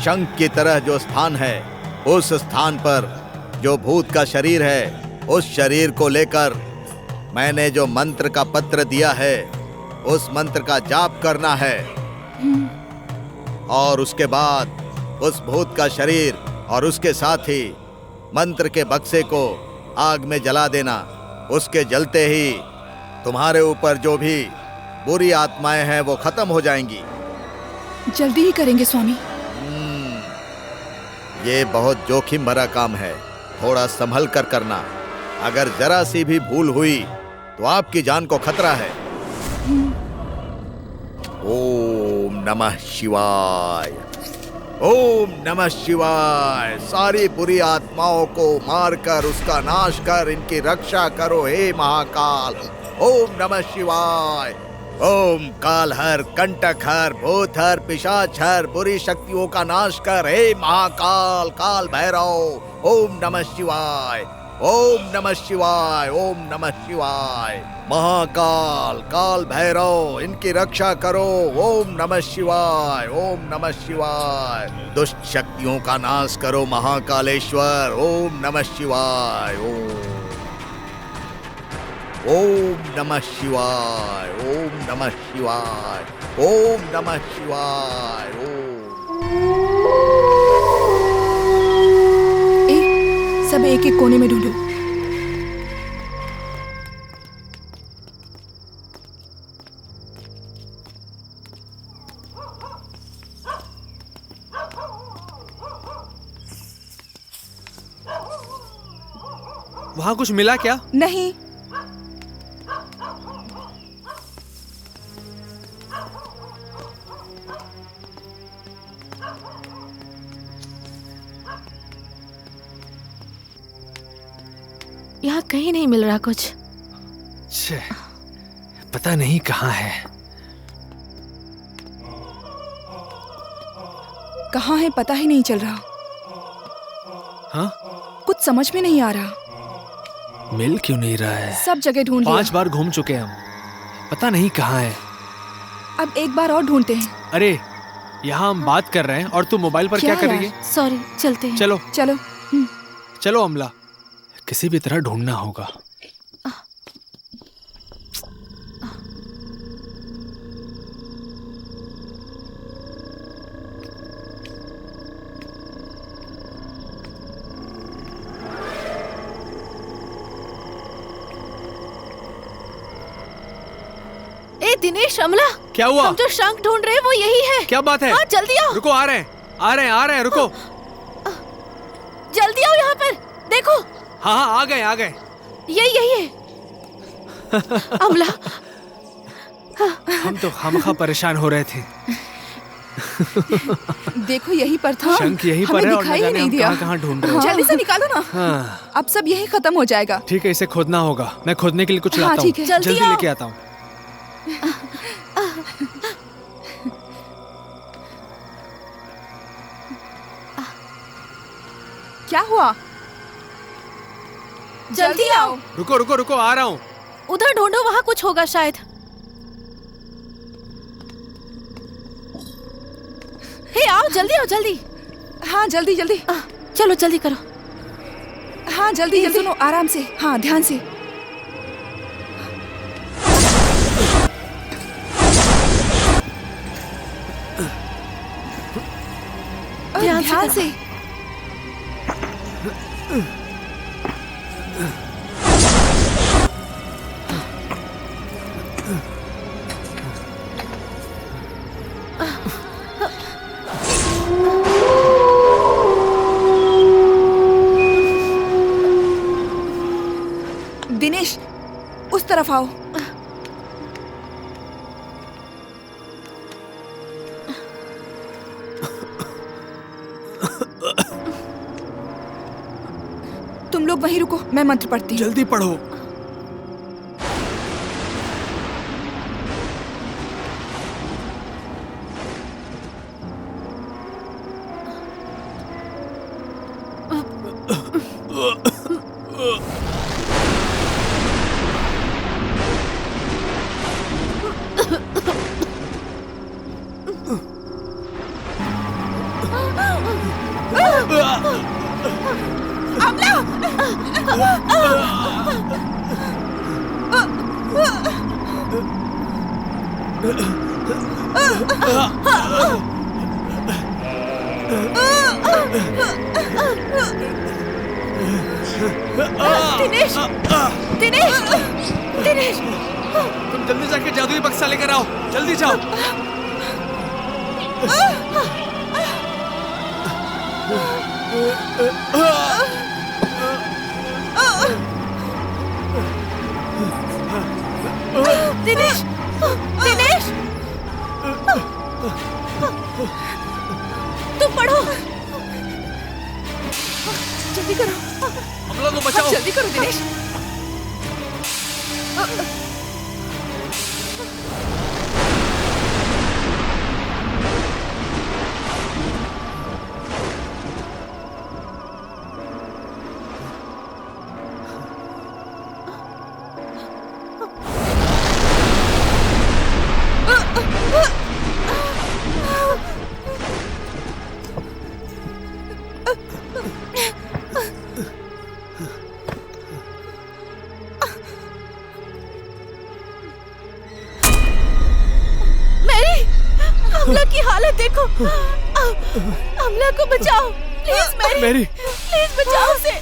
शंख की तरह जो स्थान है, उस स्थान पर जो भूत का शरीर है, उस शरीर को लेकर मैंने जो मंत्र का पत्र दिया है, उस मंत्र का जाप करना है। और उसके बाद उस भूत का शरीर और उसके साथ ही मंत्र के बक्से को आग में जला देना। उसके जलते ही तुम्हारे ऊपर जो भी बुरी आत्माएं हैं वो खत्म हो जाएंगी।
जल्दी ही करेंगे स्वामी।
ये बहुत जोखिम भरा काम है, थोड़ा संभल कर करना। अगर जरा सी भी भूल हुई तो आपकी जान को खतरा है। ओम नमः शिवाय, ओम नमः शिवाय। सारी बुरी आत्माओं को मारकर उसका नाश कर इनकी रक्षा करो हे महाकाल। ओम नमः शिवाय। ओम कालहर, कंटकहर, भूतहर, पिशाचहर, बुरी शक्तियों का नाश कर हे महाकाल, काल भैरव। ओम नमः शिवाय, ओम नमः शिवाय, ओम नमः शिवाय। महाकाल, काल भैरव, इनकी रक्षा करो। ओम नमः शिवाय, ओम नमः शिवाय। दुष्ट शक्तियों का नाश करो महाकालेश्वर। ओम नमः शिवाय। ओम नमः शिवाय, ओम नमः शिवाय, ओम नमः शिवाय।
सब एक एक कोने में ढूंढो।
वहां कुछ मिला क्या?
नहीं।
यहाँ कहीं नहीं मिल रहा कुछ।
छे, पता नहीं कहाँ है।
कहाँ है पता ही नहीं चल रहा।
हाँ?
कुछ समझ में नहीं आ रहा।
मिल क्यों नहीं रहा है?
सब जगह ढूंढ लिया।
5 बार घूम चुके हम, पता नहीं कहाँ है।
अब एक बार और ढूंढते हैं।
अरे यहाँ हम बात कर रहे हैं और तू मोबाइल पर क्या कर रही है?
सॉरी, चलते हैं।
चलो
चलो।
चलो अमला, किसी भी तरह ढूंढना होगा।
ए दिनेश, अमला,
क्या हुआ?
हम जो शंख ढूंढ रहे हैं वो यही है।
क्या बात है?
हाँ, जल्दी आओ।
रुको, आ रहे हैं, आ रहे हैं, आ रहे हैं, रुको।
जल्दी आओ यहाँ पर, देखो।
हाँ हाँ, आ गए, आ गए।
यही है। अमला,
हम तो खामखा परेशान हो रहे थे।
देखो यही पर था।
शंख यही पर है और न जाने हम कहाँ ढूंढ रहे हैं।
जल्दी से निकालो ना।
हाँ।
अब सब यही खत्म हो जाएगा।
ठीक है, इसे खोदना होगा। मैं खोदने के लिए कुछ लाता हूँ।
ठीक है।
जल्दी लेके आता हूँ।
क्या हुआ?
जल्दी आओ।
रुको रुको रुको, आ रहा हूँ।
उधर ढूंढो, वहाँ कुछ होगा शायद। हे आओ, जल्दी आओ, जल्दी।
हाँ जल्दी जल्दी।
चलो जल्दी करो।
हाँ जल्दी जल्दी। सुनो, आराम से। हाँ ध्यान से। ध्यान से। दिनेश, उस तरफ आओ। लोग वहीं रुको, मैं मंत्र पढ़ती हूँ।
जल्दी पढ़ो।
दिनेश, दिनेश, दिनेश,
तुम जल्दी जाके जादुई बक्सा लेकर आओ, जल्दी जाओ।
दिनेश, दिनेश, तुम पढ़ो। जल्दी करो,
अमला को बचाओ।
जल्दी करो दिनेश।
अमला की हालत देखो। अमला को बचाओ प्लीज।
मैरी,
प्लीज बचाओ उसे।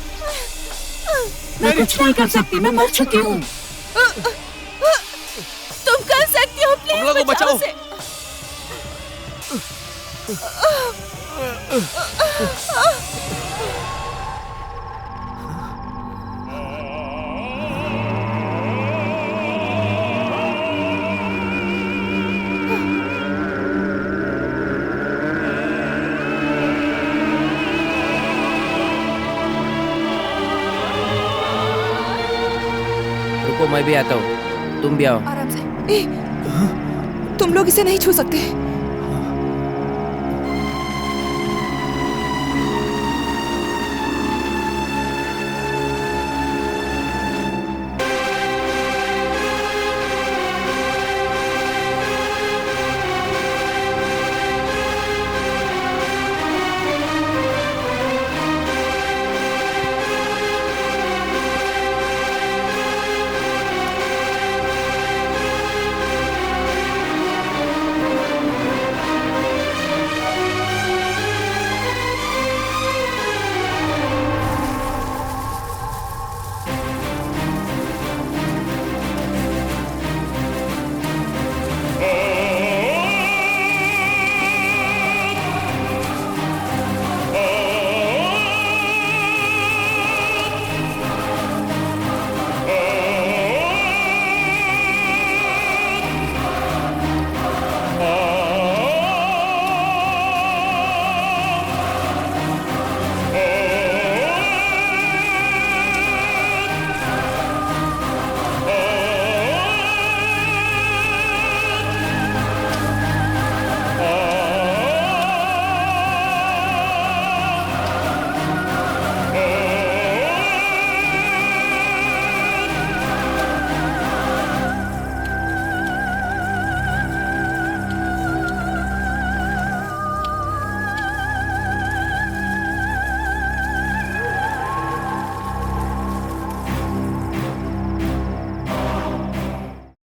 मैं कुछ नहीं कर सकती, मैं मर चुकी हूँ।
तुम कर सकती हो, प्लीज
अमला को बचाओ।
उसे।
रुको, मैं भी आता हूँ, तुम भी आओ।
आराम से। तुम लोग इसे नहीं छू सकते।